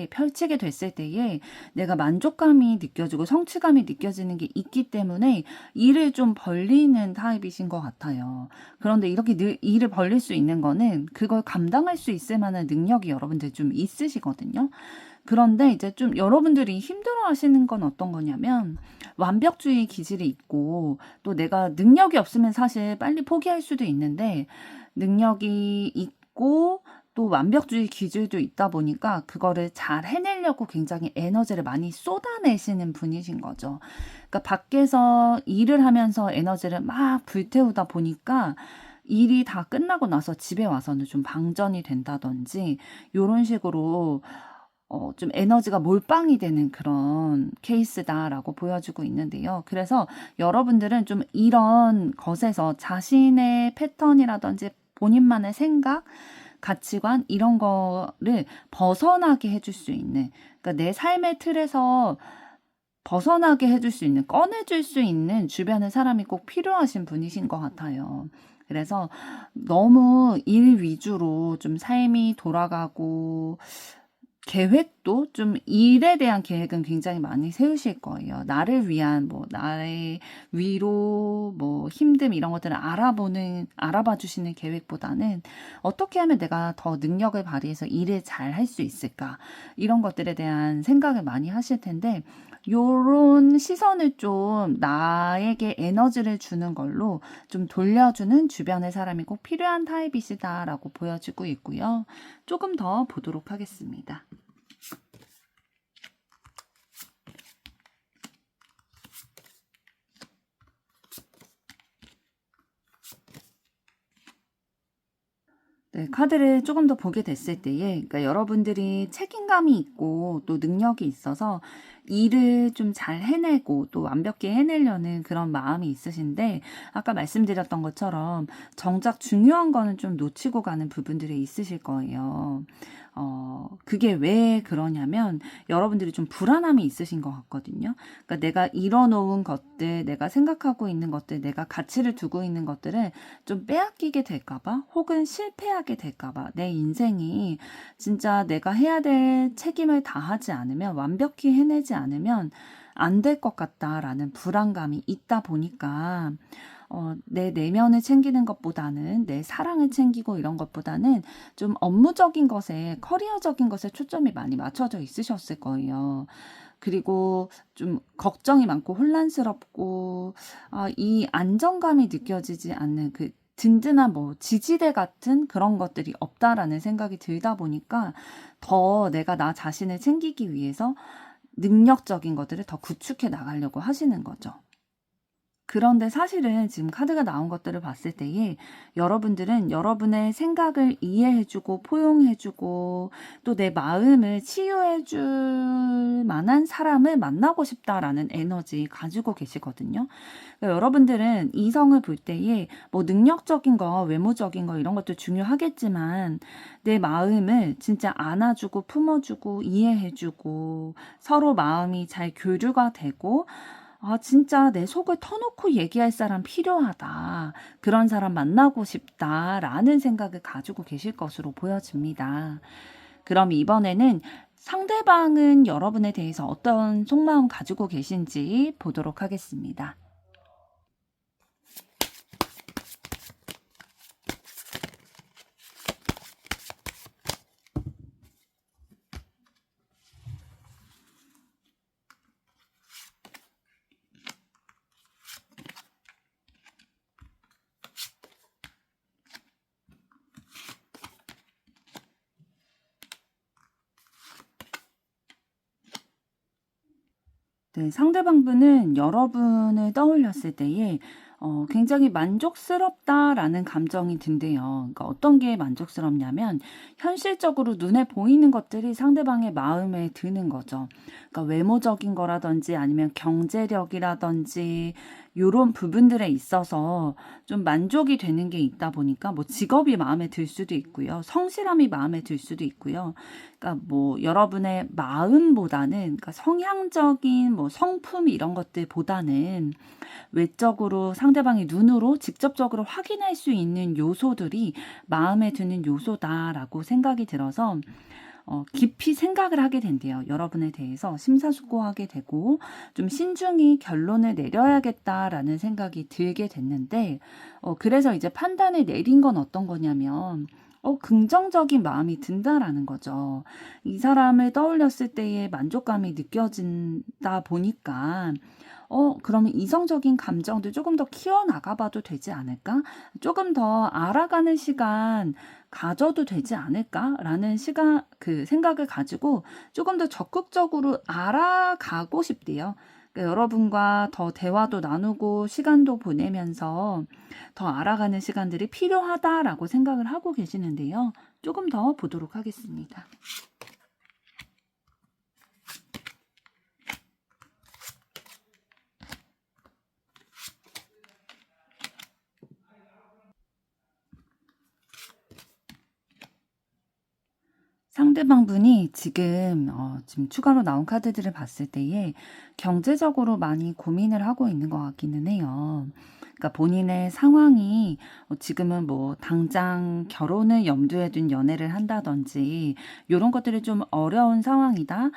Speaker 1: 펼치게 됐을 때에 내가 만족감이 느껴지고 성취감이 느껴지는 게 있기 때문에 일을 좀 벌리는 타입이신 것 같아요. 그런데 이렇게 일을 벌릴 수 있는 거는 그걸 감당할 수 있을 만한 능력이 여러분들 좀 있으시거든요. 그런데 이제 좀 여러분들이 힘들어 하시는 건 어떤 거냐면 완벽주의 기질이 있고, 또 내가 능력이 없으면 사실 빨리 포기할 수도 있는데 능력이 있고 또 완벽주의 기질도 있다 보니까 그거를 잘 해내려고 굉장히 에너지를 많이 쏟아내시는 분이신 거죠. 그러니까 밖에서 일을 하면서 에너지를 막 불태우다 보니까 일이 다 끝나고 나서 집에 와서는 좀 방전이 된다든지 요런 식으로 좀 에너지가 몰빵이 되는 그런 케이스다라고 보여주고 있는데요. 그래서 여러분들은 좀 이런 것에서 자신의 패턴이라든지 본인만의 생각, 가치관 이런 거를 벗어나게 해줄 수 있는, 그러니까 내 삶의 틀에서 벗어나게 해줄 수 있는, 꺼내줄 수 있는 주변의 사람이 꼭 필요하신 분이신 것 같아요. 그래서 너무 일 위주로 좀 삶이 돌아가고 계획도 좀 일에 대한 계획은 굉장히 많이 세우실 거예요. 나를 위한 뭐 나의 위로 뭐 힘듦 이런 것들을 알아봐 주시는 계획보다는 어떻게 하면 내가 더 능력을 발휘해서 일을 잘 할 수 있을까? 이런 것들에 대한 생각을 많이 하실 텐데 요런 시선을 좀 나에게 에너지를 주는 걸로 좀 돌려주는 주변의 사람이 꼭 필요한 타입이시다라고 보여지고 있고요. 조금 더 보도록 하겠습니다. 네, 카드를 조금 더 보게 됐을 때에, 그러니까 여러분들이 책임감이 있고 또 능력이 있어서 일을 좀 잘 해내고 또 완벽히 해내려는 그런 마음이 있으신데, 아까 말씀드렸던 것처럼 정작 중요한 거는 좀 놓치고 가는 부분들이 있으실 거예요. 그게 왜 그러냐면 여러분들이 좀 불안함이 있으신 것 같거든요. 그러니까 내가 이뤄놓은 것들, 내가 생각하고 있는 것들, 내가 가치를 두고 있는 것들을 좀 빼앗기게 될까봐 혹은 실패하게 될까봐 내 인생이 진짜 내가 해야 될 책임을 다하지 않으면 완벽히 해내지 않으면 안 될 것 같다라는 불안감이 있다 보니까 내 내면을 챙기는 것보다는 내 사랑을 챙기고 이런 것보다는 좀 업무적인 것에 커리어적인 것에 초점이 많이 맞춰져 있으셨을 거예요. 그리고 좀 걱정이 많고 혼란스럽고 이 안정감이 느껴지지 않는 그 든든한 뭐 지지대 같은 그런 것들이 없다라는 생각이 들다 보니까 더 내가 나 자신을 챙기기 위해서 능력적인 것들을 더 구축해 나가려고 하시는 거죠. 그런데 사실은 지금 카드가 나온 것들을 봤을 때에 여러분들은 여러분의 생각을 이해해주고 포용해주고 또 내 마음을 치유해줄 만한 사람을 만나고 싶다라는 에너지 가지고 계시거든요. 그러니까 여러분들은 이성을 볼 때에 뭐 능력적인 거, 외모적인 거 이런 것도 중요하겠지만 내 마음을 진짜 안아주고 품어주고 이해해주고 서로 마음이 잘 교류가 되고 진짜 내 속을 터놓고 얘기할 사람 필요하다. 그런 사람 만나고 싶다라는 생각을 가지고 계실 것으로 보여집니다. 그럼 이번에는 상대방은 여러분에 대해서 어떤 속마음 가지고 계신지 보도록 하겠습니다. 네, 상대방분은 여러분을 떠올렸을 때에 굉장히 만족스럽다라는 감정이 든대요. 그러니까 어떤 게 만족스럽냐면 현실적으로 눈에 보이는 것들이 상대방의 마음에 드는 거죠. 그러니까 외모적인 거라든지 아니면 경제력이라든지 요런 부분들에 있어서 좀 만족이 되는 게 있다 보니까 뭐 직업이 마음에 들 수도 있고요. 성실함이 마음에 들 수도 있고요. 그러니까 뭐 여러분의 마음보다는 그러니까 성향적인 뭐 성품 이런 것들보다는 외적으로 상대방의 눈으로 직접적으로 확인할 수 있는 요소들이 마음에 드는 요소다라고 생각이 들어서 깊이 생각을 하게 된대요. 여러분에 대해서 심사숙고하게 되고 좀 신중히 결론을 내려야겠다라는 생각이 들게 됐는데 그래서 이제 판단을 내린 건 어떤 거냐면 긍정적인 마음이 든다라는 거죠. 이 사람을 떠올렸을 때의 만족감이 느껴진다 보니까 그러면 이성적인 감정도 조금 더 키워나가 봐도 되지 않을까? 조금 더 알아가는 시간 가져도 되지 않을까라는 그 생각을 가지고 조금 더 적극적으로 알아가고 싶대요. 그러니까 여러분과 더 대화도 나누고 시간도 보내면서 더 알아가는 시간들이 필요하다라고 생각을 하고 계시는데요. 조금 더 보도록 하겠습니다. 상대방 분이 지금 추가로 나온 카드들을 봤을 때에 경제적으로 많이 고민을 하고 있는 것 같기는 해요. 그러니까 본인의 상황이 지금은 뭐 당장 결혼을 염두에 둔 연애를 한다든지 요런 것들이 좀 어려운 상황이다.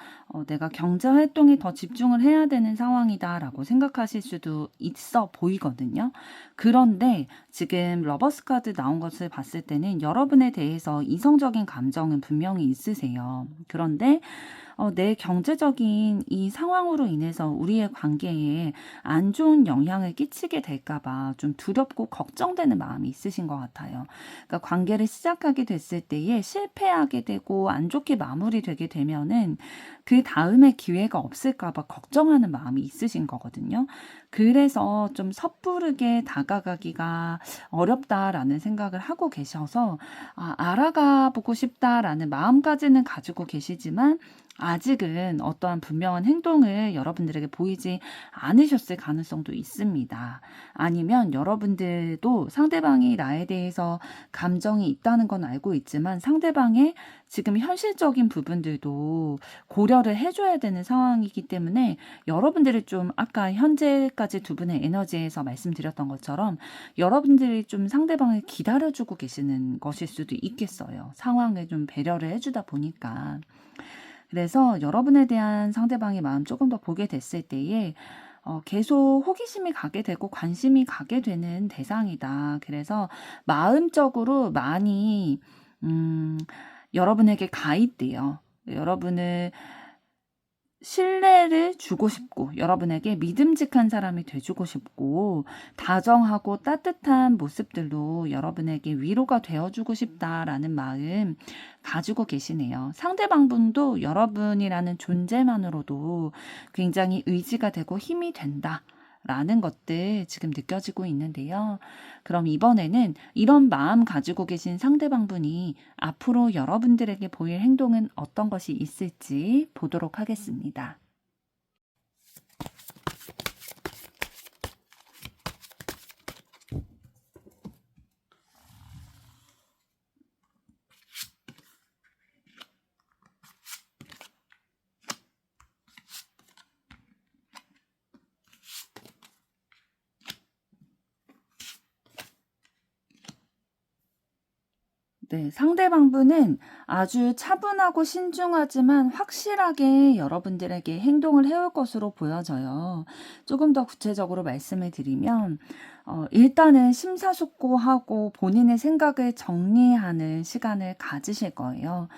Speaker 1: 내가 경제 활동에 더 집중을 해야 되는 상황이다라고 생각하실 수도 있어 보이거든요. 그런데 지금 러버스 카드 나온 것을 봤을 때는 여러분에 대해서 이성적인 감정은 분명히 있으세요. 그런데 내 경제적인 이 상황으로 인해서 우리의 관계에 안 좋은 영향을 끼치게 될까 봐 좀 두렵고 걱정되는 마음이 있으신 것 같아요. 그러니까 관계를 시작하게 됐을 때에 실패하게 되고 안 좋게 마무리되게 되면은 그다음에 기회가 없을까 봐 걱정하는 마음이 있으신 거거든요. 그래서 좀 섣부르게 다가가기가 어렵다라는 생각을 하고 계셔서 알아가 보고 싶다라는 마음까지는 가지고 계시지만 아직은 어떠한 분명한 행동을 여러분들에게 보이지 않으셨을 가능성도 있습니다. 아니면 여러분들도 상대방이 나에 대해서 감정이 있다는 건 알고 있지만 상대방의 지금 현실적인 부분들도 고려를 해줘야 되는 상황이기 때문에 여러분들이 좀 아까 현재까지 두 분의 에너지에서 말씀드렸던 것처럼 여러분들이 좀 상대방을 기다려주고 계시는 것일 수도 있겠어요. 상황을 좀 배려를 해주다 보니까. 그래서 여러분에 대한 상대방의 마음 조금 더 보게 됐을 때에 계속 호기심이 가게 되고 관심이 가게 되는 대상이다. 그래서 마음적으로 많이 여러분에게 가입돼요. 여러분을 신뢰를 주고 싶고 여러분에게 믿음직한 사람이 돼주고 싶고 다정하고 따뜻한 모습들로 여러분에게 위로가 되어주고 싶다라는 마음 가지고 계시네요. 상대방분도 여러분이라는 존재만으로도 굉장히 의지가 되고 힘이 된다. 라는 것들 지금 느껴지고 있는데요. 그럼 이번에는 이런 마음 가지고 계신 상대방분이 앞으로 여러분들에게 보일 행동은 어떤 것이 있을지 보도록 하겠습니다. 네, 상대방분은 아주 차분하고 신중하지만 확실하게 여러분들에게 행동을 해올 것으로 보여져요. 조금 더 구체적으로 말씀을 드리면, 일단은 심사숙고하고 본인의 생각을 정리하는 시간을 가지실 거예요.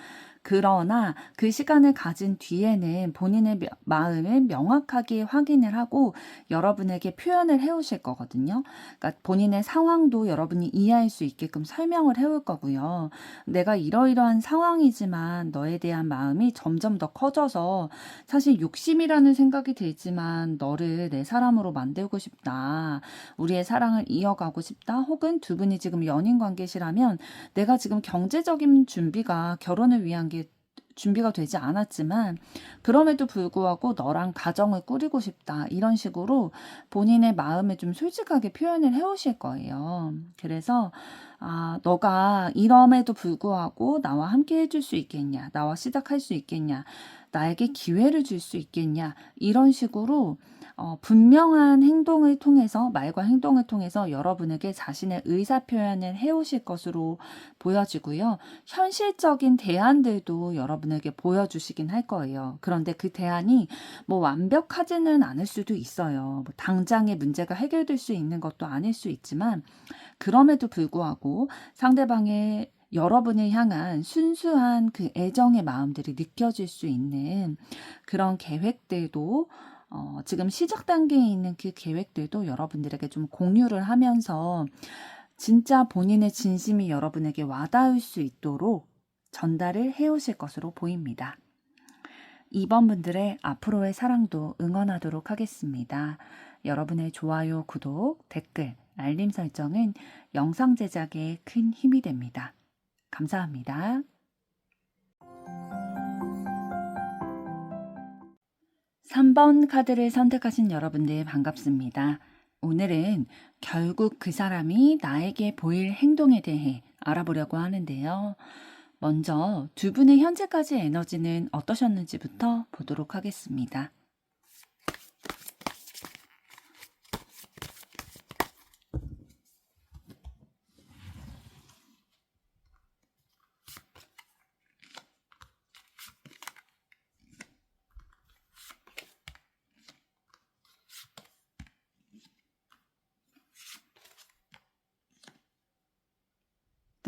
Speaker 1: 그러나 그 시간을 가진 뒤에는 본인의 마음을 명확하게 확인을 하고 여러분에게 표현을 해오실 거거든요. 그러니까 본인의 상황도 여러분이 이해할 수 있게끔 설명을 해올 거고요. 내가 이러이러한 상황이지만 너에 대한 마음이 점점 더 커져서 사실 욕심이라는 생각이 들지만 너를 내 사람으로 만들고 싶다. 우리의 사랑을 이어가고 싶다. 혹은 두 분이 지금 연인 관계시라면 내가 지금 경제적인 준비가 결혼을 위한 게 준비가 되지 않았지만 그럼에도 불구하고 너랑 가정을 꾸리고 싶다. 이런 식으로 본인의 마음을 좀 솔직하게 표현을 해오실 거예요. 그래서 너가 이럼에도 불구하고 나와 함께 해줄 수 있겠냐? 나와 시작할 수 있겠냐? 나에게 기회를 줄 수 있겠냐? 이런 식으로 분명한 행동을 통해서 말과 행동을 통해서 여러분에게 자신의 의사 표현을 해오실 것으로 보여지고요. 현실적인 대안들도 여러분에게 보여주시긴 할 거예요. 그런데 그 대안이 뭐 완벽하지는 않을 수도 있어요. 뭐 당장의 문제가 해결될 수 있는 것도 아닐 수 있지만 그럼에도 불구하고 상대방의 여러분을 향한 순수한 그 애정의 마음들이 느껴질 수 있는 그런 계획들도 지금 시작 단계에 있는 그 계획들도 여러분들에게 좀 공유를 하면서 진짜 본인의 진심이 여러분에게 와닿을 수 있도록 전달을 해오실 것으로 보입니다. 2번 분들의 앞으로의 사랑도 응원하도록 하겠습니다. 여러분의 좋아요, 구독, 댓글, 알림 설정은 영상 제작에 큰 힘이 됩니다. 감사합니다. 3번 카드를 선택하신 여러분들 반갑습니다. 오늘은 결국 그 사람이 나에게 보일 행동에 대해 알아보려고 하는데요. 먼저 두 분의 현재까지 에너지는 어떠셨는지부터 보도록 하겠습니다.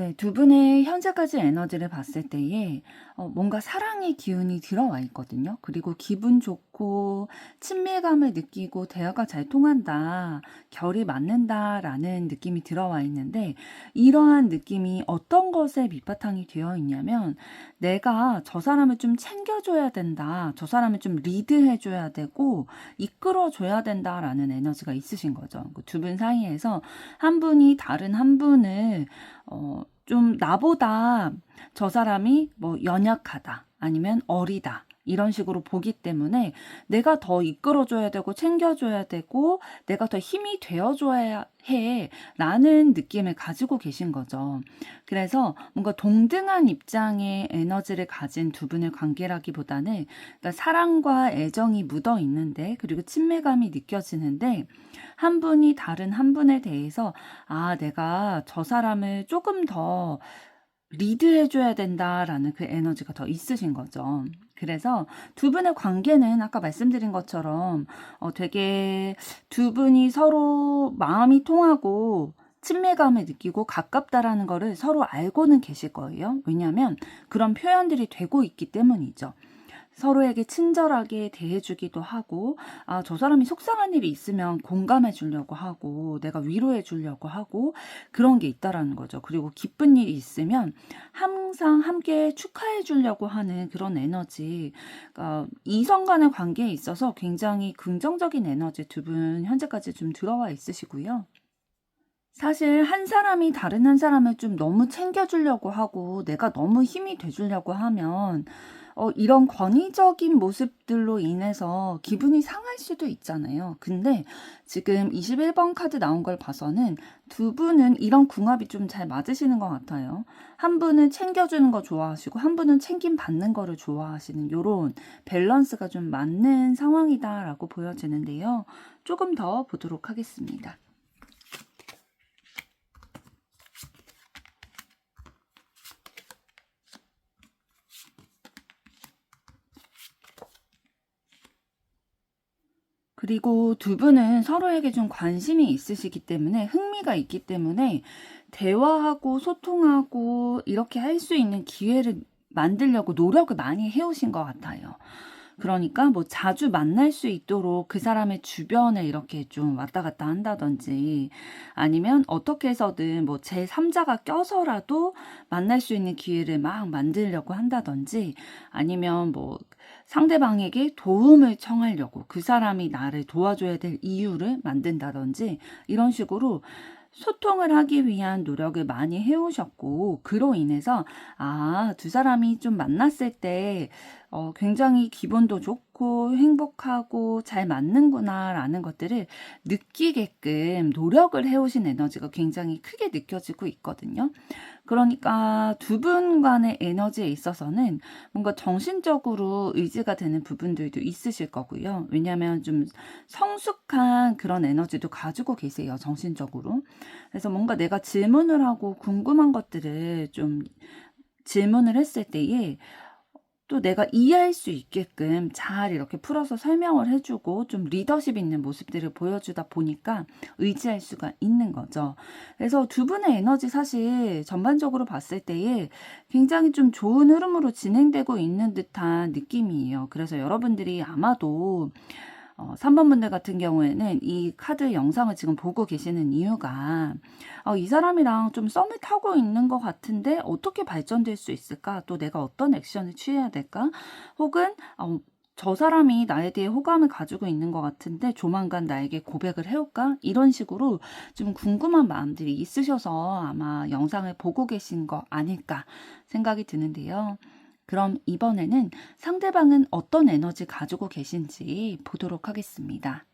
Speaker 1: 네, 두 분의 현재까지 에너지를 봤을 때에 뭔가 사랑의 기운이 들어와 있거든요. 그리고 기분 좋고 친밀감을 느끼고 대화가 잘 통한다, 결이 맞는다라는 느낌이 들어와 있는데 이러한 느낌이 어떤 것에 밑바탕이 되어 있냐면 내가 저 사람을 좀 챙겨줘야 된다, 저 사람을 좀 리드해줘야 되고 이끌어줘야 된다라는 에너지가 있으신 거죠. 그 두 분 사이에서 한 분이 다른 한 분을 좀 나보다 저 사람이 뭐 연약하다 아니면 어리다 이런 식으로 보기 때문에 내가 더 이끌어줘야 되고 챙겨줘야 되고 내가 더 힘이 되어줘야 해 라는 느낌을 가지고 계신 거죠. 그래서 뭔가 동등한 입장의 에너지를 가진 두 분의 관계라기보다는 그러니까 사랑과 애정이 묻어 있는데 그리고 친밀감이 느껴지는데 한 분이 다른 한 분에 대해서 아, 내가 저 사람을 조금 더 리드해줘야 된다라는 그 에너지가 더 있으신 거죠. 그래서 두 분의 관계는 아까 말씀드린 것처럼 되게 두 분이 서로 마음이 통하고 친밀감을 느끼고 가깝다라는 거를 서로 알고는 계실 거예요. 왜냐하면 그런 표현들이 되고 있기 때문이죠. 서로에게 친절하게 대해주기도 하고, 아, 저 사람이 속상한 일이 있으면 공감해 주려고 하고, 내가 위로해 주려고 하고, 그런 게 있다라는 거죠. 그리고 기쁜 일이 있으면 항상 함께 축하해 주려고 하는 그런 에너지, 그러니까 이성 간의 관계에 있어서 굉장히 긍정적인 에너지 두 분 현재까지 좀 들어와 있으시고요. 사실 한 사람이 다른 한 사람을 좀 너무 챙겨주려고 하고 내가 너무 힘이 돼주려고 하면 이런 권위적인 모습들로 인해서 기분이 상할 수도 있잖아요. 근데 지금 21번 카드 나온 걸 봐서는 두 분은 이런 궁합이 좀 잘 맞으시는 것 같아요. 한 분은 챙겨주는 거 좋아하시고 한 분은 챙김 받는 거를 좋아하시는 요런 밸런스가 좀 맞는 상황이다라고 보여지는데요. 조금 더 보도록 하겠습니다. 그리고 두 분은 서로에게 좀 관심이 있으시기 때문에 흥미가 있기 때문에 대화하고 소통하고 이렇게 할 수 있는 기회를 만들려고 노력을 많이 해오신 것 같아요. 그러니까 뭐 자주 만날 수 있도록 그 사람의 주변에 이렇게 좀 왔다 갔다 한다든지 아니면 어떻게 해서든 뭐 제3자가 껴서라도 만날 수 있는 기회를 막 만들려고 한다든지 아니면 뭐 상대방에게 도움을 청하려고 그 사람이 나를 도와줘야 될 이유를 만든다든지 이런 식으로 소통을 하기 위한 노력을 많이 해오셨고 그로 인해서 아, 두 사람이 좀 만났을 때 굉장히 기분도 좋고 행복하고 잘 맞는구나라는 것들을 느끼게끔 노력을 해오신 에너지가 굉장히 크게 느껴지고 있거든요. 그러니까 두 분 간의 에너지에 있어서는 뭔가 정신적으로 의지가 되는 부분들도 있으실 거고요. 왜냐하면 좀 성숙한 그런 에너지도 가지고 계세요, 정신적으로. 그래서 뭔가 내가 질문을 하고 궁금한 것들을 좀 질문을 했을 때에 또 내가 이해할 수 있게끔 잘 이렇게 풀어서 설명을 해주고 좀 리더십 있는 모습들을 보여주다 보니까 의지할 수가 있는 거죠. 그래서 두 분의 에너지 사실 전반적으로 봤을 때에 굉장히 좀 좋은 흐름으로 진행되고 있는 듯한 느낌이에요. 그래서 여러분들이 아마도 3번 분들 같은 경우에는 이 카드 영상을 지금 보고 계시는 이유가 이 사람이랑 좀 썸을 타고 있는 것 같은데 어떻게 발전될 수 있을까? 또 내가 어떤 액션을 취해야 될까? 혹은 저 사람이 나에 대해 호감을 가지고 있는 것 같은데 조만간 나에게 고백을 해올까? 이런 식으로 좀 궁금한 마음들이 있으셔서 아마 영상을 보고 계신 거 아닐까 생각이 드는데요. 그럼 이번에는 상대방은 어떤 에너지 가지고 계신지 보도록 하겠습니다.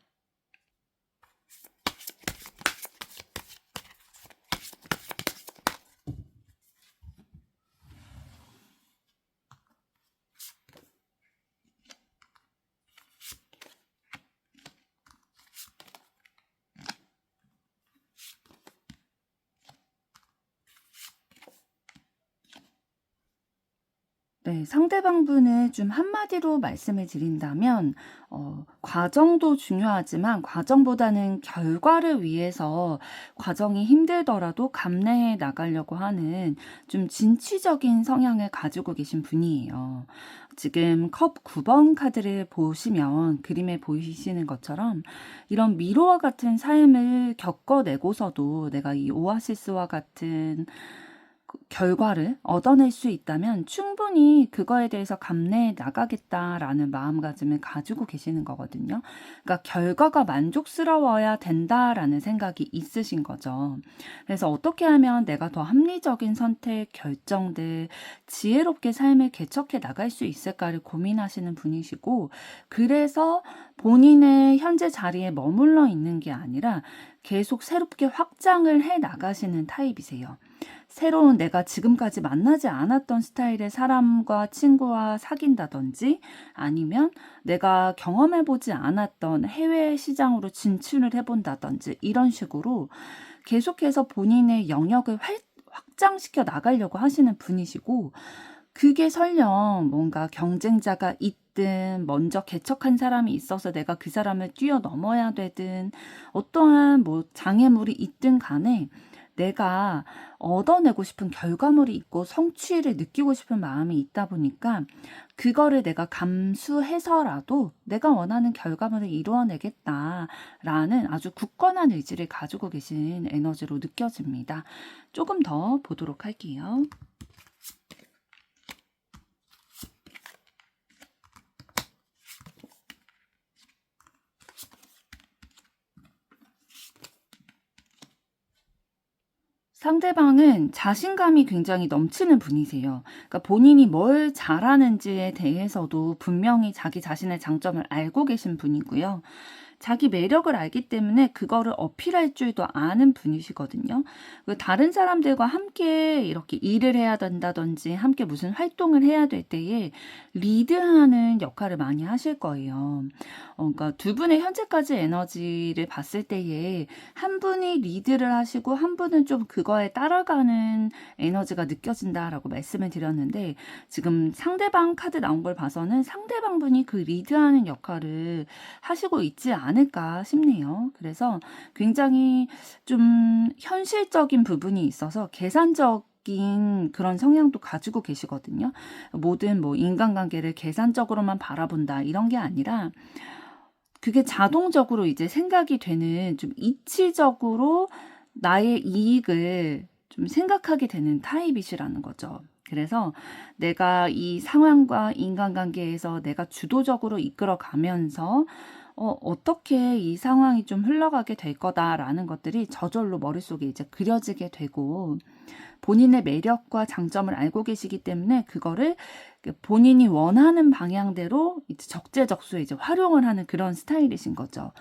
Speaker 1: 네, 상대방분을 좀 한마디로 말씀을 드린다면, 과정도 중요하지만 과정보다는 결과를 위해서 과정이 힘들더라도 감내해 나가려고 하는 좀 진취적인 성향을 가지고 계신 분이에요. 지금 컵 9번 카드를 보시면 그림에 보이시는 것처럼 이런 미로와 같은 삶을 겪어내고서도 내가 이 오아시스와 같은 결과를 얻어낼 수 있다면 충분히 그거에 대해서 감내해 나가겠다라는 마음가짐을 가지고 계시는 거거든요. 그러니까 결과가 만족스러워야 된다라는 생각이 있으신 거죠. 그래서 어떻게 하면 내가 더 합리적인 선택, 결정들, 지혜롭게 삶을 개척해 나갈 수 있을까를 고민하시는 분이시고, 그래서 본인의 현재 자리에 머물러 있는 게 아니라 계속 새롭게 확장을 해 나가시는 타입이세요. 새로운 내가 지금까지 만나지 않았던 스타일의 사람과 친구와 사귄다든지 아니면 내가 경험해보지 않았던 해외 시장으로 진출을 해본다든지 이런 식으로 계속해서 본인의 영역을 확장시켜 나가려고 하시는 분이시고, 그게 설령 뭔가 경쟁자가 있든 먼저 개척한 사람이 있어서 내가 그 사람을 뛰어넘어야 되든 어떠한 뭐 장애물이 있든 간에 내가 얻어내고 싶은 결과물이 있고 성취를 느끼고 싶은 마음이 있다 보니까 그거를 내가 감수해서라도 내가 원하는 결과물을 이루어내겠다라는 아주 굳건한 의지를 가지고 계신 에너지로 느껴집니다. 조금 더 보도록 할게요. 상대방은 자신감이 굉장히 넘치는 분이세요. 그러니까 본인이 뭘 잘하는지에 대해서도 분명히 자기 자신의 장점을 알고 계신 분이고요. 자기 매력을 알기 때문에 그거를 어필할 줄도 아는 분이시거든요. 다른 사람들과 함께 이렇게 일을 해야 된다든지 함께 무슨 활동을 해야 될 때에 리드하는 역할을 많이 하실 거예요. 그러니까 두 분의 현재까지 에너지를 봤을 때에 한 분이 리드를 하시고 한 분은 좀 그거에 따라가는 에너지가 느껴진다라고 말씀을 드렸는데, 지금 상대방 카드 나온 걸 봐서는 상대방 분이 그 리드하는 역할을 하시고 있지 않을까 싶네요. 그래서 굉장히 좀 현실적인 부분이 있어서 계산적인 그런 성향도 가지고 계시거든요. 모든 뭐 인간관계를 계산적으로만 바라본다 이런 게 아니라 그게 자동적으로 이제 생각이 되는, 좀 이치적으로 나의 이익을 좀 생각하게 되는 타입이시라는 거죠. 그래서 내가 이 상황과 인간관계에서 내가 주도적으로 이끌어가면서 어떻게 이 상황이 좀 흘러가게 될 거다라는 것들이 저절로 머릿속에 이제 그려지게 되고, 본인의 매력과 장점을 알고 계시기 때문에 그거를 본인이 원하는 방향대로 이제 적재적소에 이제 활용을 하는 그런 스타일이신 거죠.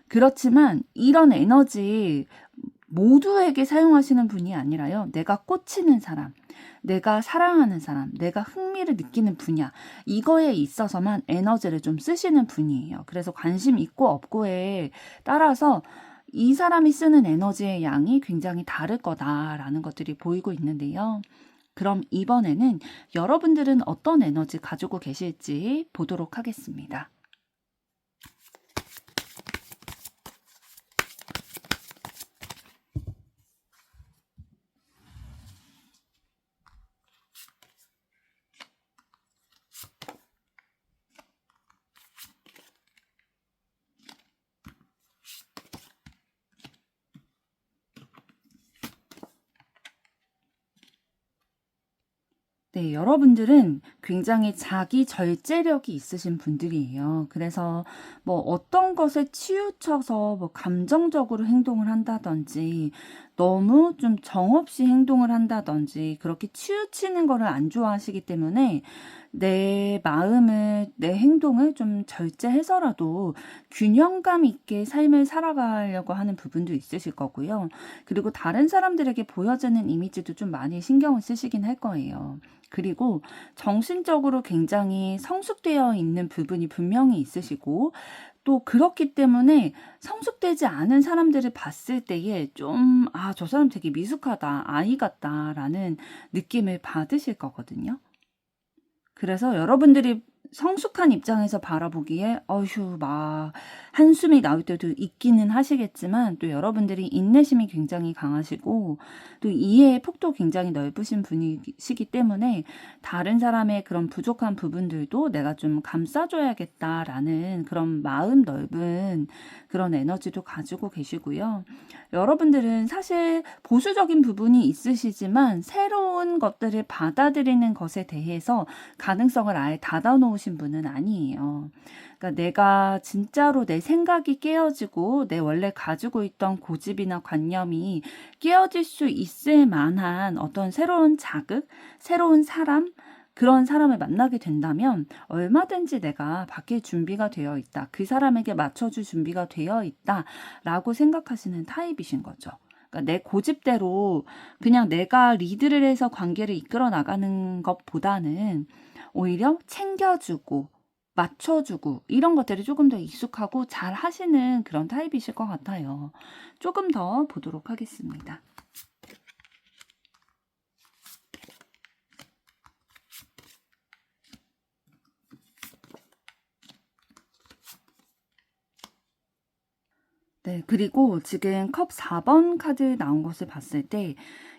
Speaker 1: 그렇지만 이런 에너지 모두에게 사용하시는 분이 아니라요. 내가 꽂히는 사람, 내가 사랑하는 사람, 내가 흥미를 느끼는 분야, 이거에 있어서만 에너지를 좀 쓰시는 분이에요. 그래서 관심 있고 없고에 따라서 이 사람이 쓰는 에너지의 양이 굉장히 다를 거다라는 것들이 보이고 있는데요. 그럼 이번에는 여러분들은 어떤 에너지 가지고 계실지 보도록 하겠습니다. 네, 여러분들은 굉장히 자기 절제력이 있으신 분들이에요. 그래서 뭐 어떤 것에 치우쳐서 뭐 감정적으로 행동을 한다든지 너무 좀 정없이 행동을 한다든지 그렇게 치우치는 거를 안 좋아하시기 때문에 내 마음을, 내 행동을 좀 절제해서라도 균형감 있게 삶을 살아가려고 하는 부분도 있으실 거고요. 그리고 다른 사람들에게 보여지는 이미지도 좀 많이 신경을 쓰시긴 할 거예요. 그리고 정신적으로 굉장히 성숙되어 있는 부분이 분명히 있으시고, 또 그렇기 때문에 성숙되지 않은 사람들을 봤을 때에 좀, 아, 저 사람 되게 미숙하다, 아이 같다라는 느낌을 받으실 거거든요. 그래서 여러분들이 성숙한 입장에서 바라보기에 어휴 막 한숨이 나올 때도 있기는 하시겠지만 또 여러분들이 인내심이 굉장히 강하시고 또 이해의 폭도 굉장히 넓으신 분이시기 때문에 다른 사람의 그런 부족한 부분들도 내가 좀 감싸줘야겠다라는 그런 마음 넓은 그런 에너지도 가지고 계시고요. 여러분들은 사실 보수적인 부분이 있으시지만 새로운 것들을 받아들이는 것에 대해서 가능성을 아예 닫아놓으신 분은 아니에요. 그러니까 내가 진짜로 내 생각이 깨어지고 내 원래 가지고 있던 고집이나 관념이 깨어질 수 있을 만한 어떤 새로운 자극, 새로운 사람, 그런 사람을 만나게 된다면 얼마든지 내가 바뀔 준비가 되어 있다. 그 사람에게 맞춰줄 준비가 되어 있다라고 생각하시는 타입이신 거죠. 그러니까 내 고집대로 그냥 내가 리드를 해서 관계를 이끌어 나가는 것보다는 오히려 챙겨주고 맞춰주고 이런 것들이 조금 더 익숙하고 잘 하시는 그런 타입이실 것 같아요. 조금 더 보도록 하겠습니다. 네, 그리고 지금 컵 4번 카드 나온 것을 봤을 때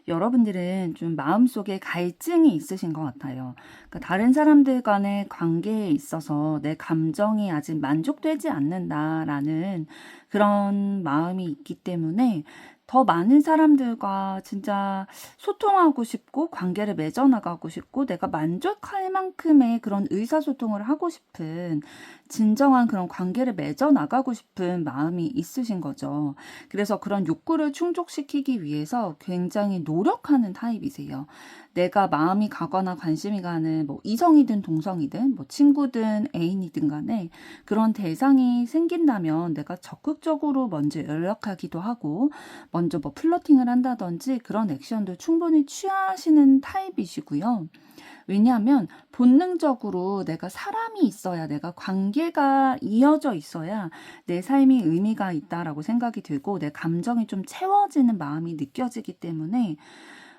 Speaker 1: 여러분들은 좀 마음속에 갈증이 있으신 것 같아요. 그러니까 다른 사람들 간의 관계에 있어서 내 감정이 아직 만족되지 않는다라는 그런 마음이 있기 때문에 더 많은 사람들과 진짜 소통하고 싶고 관계를 맺어나가고 싶고 내가 만족할 만큼의 그런 의사소통을 하고 싶은 진정한 그런 관계를 맺어나가고 싶은 마음이 있으신 거죠. 그래서 그런 욕구를 충족시키기 위해서 굉장히 노력하는 타입이세요. 내가 마음이 가거나 관심이 가는 뭐 이성이든 동성이든 뭐 친구든 애인이든 간에 그런 대상이 생긴다면 내가 적극적으로 먼저 연락하기도 하고 먼저 뭐 플러팅을 한다든지 그런 액션도 충분히 취하시는 타입이시고요. 왜냐하면 본능적으로 내가 사람이 있어야 내가 관계가 이어져 있어야 내 삶이 의미가 있다라고 생각이 들고 내 감정이 좀 채워지는 마음이 느껴지기 때문에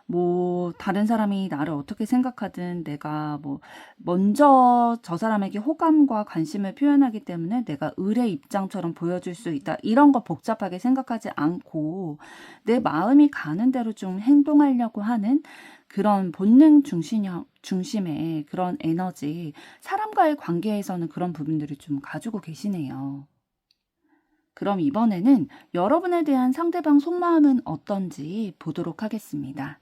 Speaker 1: 뭐 다른 사람이 나를 어떻게 생각하든 내가 뭐 먼저 저 사람에게 호감과 관심을 표현하기 때문에 내가 을의 입장처럼 보여줄 수 있다. 이런 거 복잡하게 생각하지 않고 내 마음이 가는 대로 좀 행동하려고 하는 그런 본능 중심의 그런 에너지, 사람과의 관계에서는 그런 부분들을 좀 가지고 계시네요. 그럼 이번에는 여러분에 대한 상대방 속마음은 어떤지 보도록 하겠습니다.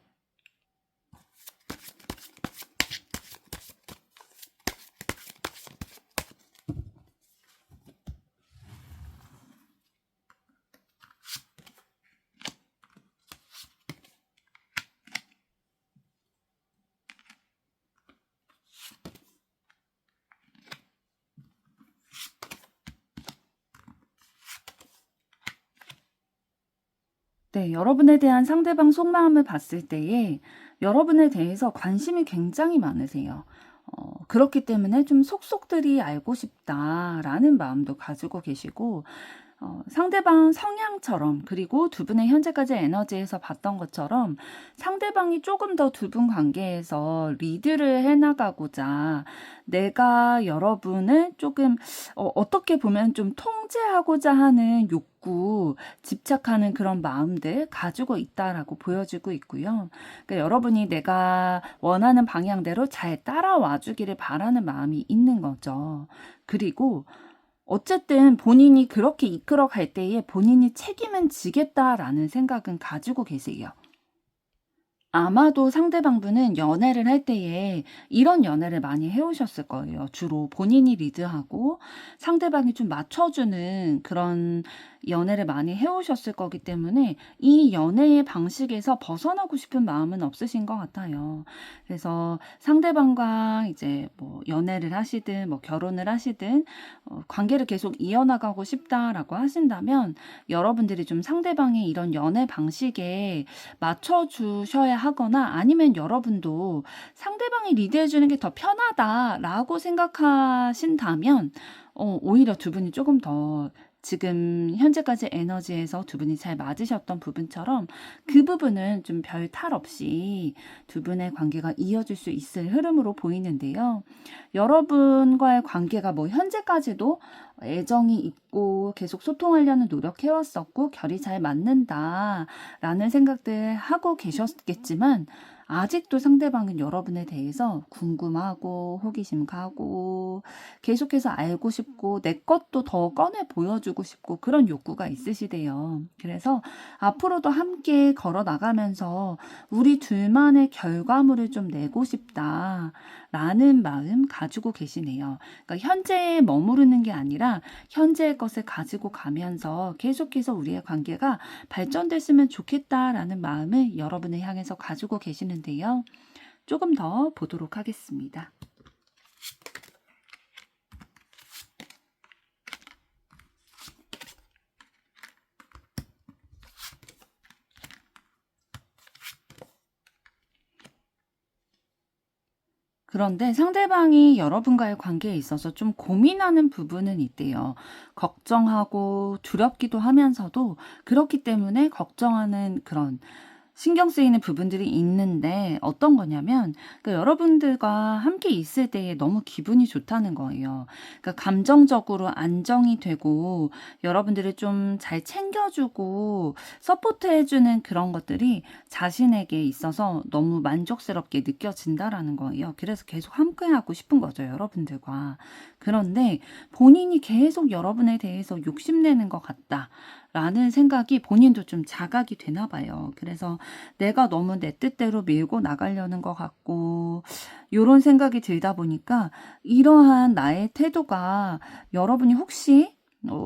Speaker 1: 네, 여러분에 대한 상대방 속마음을 봤을 때에 여러분에 대해서 관심이 굉장히 많으세요. 그렇기 때문에 좀 속속들이 알고 싶다라는 마음도 가지고 계시고, 상대방 성향처럼 그리고 두 분의 현재까지 에너지에서 봤던 것처럼 상대방이 조금 더 두 분 관계에서 리드를 해나가고자 내가 여러분을 조금 어떻게 보면 좀 통제하고자 하는 욕구, 집착하는 그런 마음들 가지고 있다라고 보여지고 있고요. 그러니까 여러분이 내가 원하는 방향대로 잘 따라와 주기를 바라는 마음이 있는 거죠. 그리고 어쨌든 본인이 그렇게 이끌어 갈 때에 본인이 책임은 지겠다라는 생각은 가지고 계세요. 아마도 상대방분은 연애를 할 때에 이런 연애를 많이 해오셨을 거예요. 주로 본인이 리드하고 상대방이 좀 맞춰주는 그런 연애를 많이 해오셨을 거기 때문에 이 연애의 방식에서 벗어나고 싶은 마음은 없으신 것 같아요. 그래서 상대방과 이제 뭐 연애를 하시든 뭐 결혼을 하시든 관계를 계속 이어나가고 싶다라고 하신다면 여러분들이 좀 상대방의 이런 연애 방식에 맞춰주셔야 하거나 아니면 여러분도 상대방이 리드해주는 게 더 편하다라고 생각하신다면 오히려 두 분이 조금 더 지금 현재까지 에너지에서 두 분이 잘 맞으셨던 부분처럼 그 부분은 좀 별 탈 없이 두 분의 관계가 이어질 수 있을 흐름으로 보이는데요. 여러분과의 관계가 뭐 현재까지도 애정이 있고 계속 소통하려는 노력해왔었고 결이 잘 맞는다라는 생각들 하고 계셨겠지만 아직도 상대방은 여러분에 대해서 궁금하고 호기심 가고 계속해서 알고 싶고 내 것도 더 꺼내 보여주고 싶고 그런 욕구가 있으시대요. 그래서 앞으로도 함께 걸어 나가면서 우리 둘만의 결과물을 좀 내고 싶다라는 마음 가지고 계시네요. 그러니까 현재에 머무르는 게 아니라 현재의 것을 가지고 가면서 계속해서 우리의 관계가 발전됐으면 좋겠다라는 마음을 여러분을 향해서 가지고 계시는데요. 조금 더 보도록 하겠습니다. 그런데 상대방이 여러분과의 관계에 있어서 좀 고민하는 부분은 있대요. 걱정하고 두렵기도 하면서도 그렇기 때문에 걱정하는 그런 신경 쓰이는 부분들이 있는데 어떤 거냐면 그러니까 여러분들과 함께 있을 때에 너무 기분이 좋다는 거예요. 그러니까 감정적으로 안정이 되고 여러분들을 좀 잘 챙겨주고 서포트해주는 그런 것들이 자신에게 있어서 너무 만족스럽게 느껴진다라는 거예요. 그래서 계속 함께하고 싶은 거죠, 여러분들과. 그런데 본인이 계속 여러분에 대해서 욕심내는 것 같다. 라는 생각이 본인도 좀 자각이 되나 봐요. 그래서 내가 너무 내 뜻대로 밀고 나가려는 것 같고 요런 생각이 들다 보니까 이러한 나의 태도가 여러분이 혹시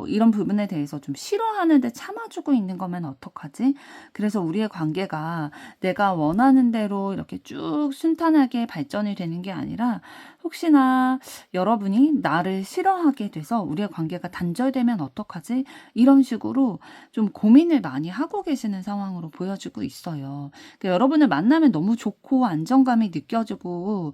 Speaker 1: 이런 부분에 대해서 좀 싫어하는데 참아주고 있는 거면 어떡하지? 그래서 우리의 관계가 내가 원하는 대로 이렇게 쭉 순탄하게 발전이 되는 게 아니라 혹시나 여러분이 나를 싫어하게 돼서 우리의 관계가 단절되면 어떡하지? 이런 식으로 좀 고민을 많이 하고 계시는 상황으로 보여지고 있어요. 그러니까 여러분을 만나면 너무 좋고 안정감이 느껴지고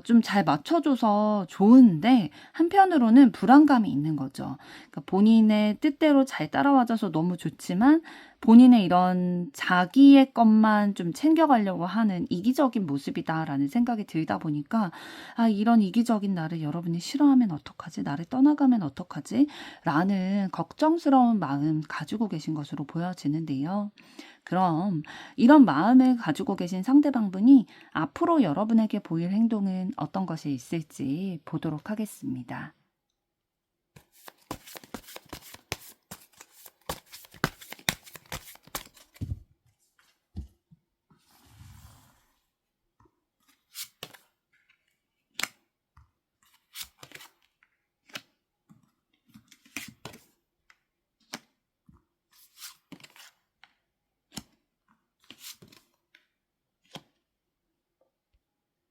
Speaker 1: 좀 잘 맞춰줘서 좋은데 한편으로는 불안감이 있는 거죠. 그러니까 본인의 뜻대로 잘 따라와줘서 너무 좋지만 본인의 이런 자기의 것만 좀 챙겨가려고 하는 이기적인 모습이다라는 생각이 들다 보니까 아, 이런 이기적인 나를 여러분이 싫어하면 어떡하지? 나를 떠나가면 어떡하지? 라는 걱정스러운 마음 가지고 계신 것으로 보여지는데요. 그럼 이런 마음을 가지고 계신 상대방분이 앞으로 여러분에게 보일 행동은 어떤 것이 있을지 보도록 하겠습니다.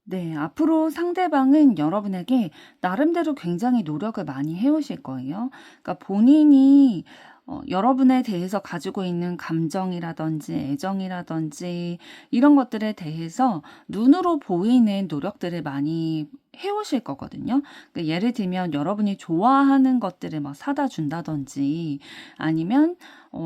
Speaker 1: 네, 앞으로 상대방은 여러분에게 나름대로 굉장히 노력을 많이 해오실 거예요. 그러니까 본인이 여러분에 대해서 가지고 있는 감정이라든지 애정이라든지 이런 것들에 대해서 눈으로 보이는 노력들을 많이 해오실 거거든요. 그러니까 예를 들면 여러분이 좋아하는 것들을 막 사다 준다든지 아니면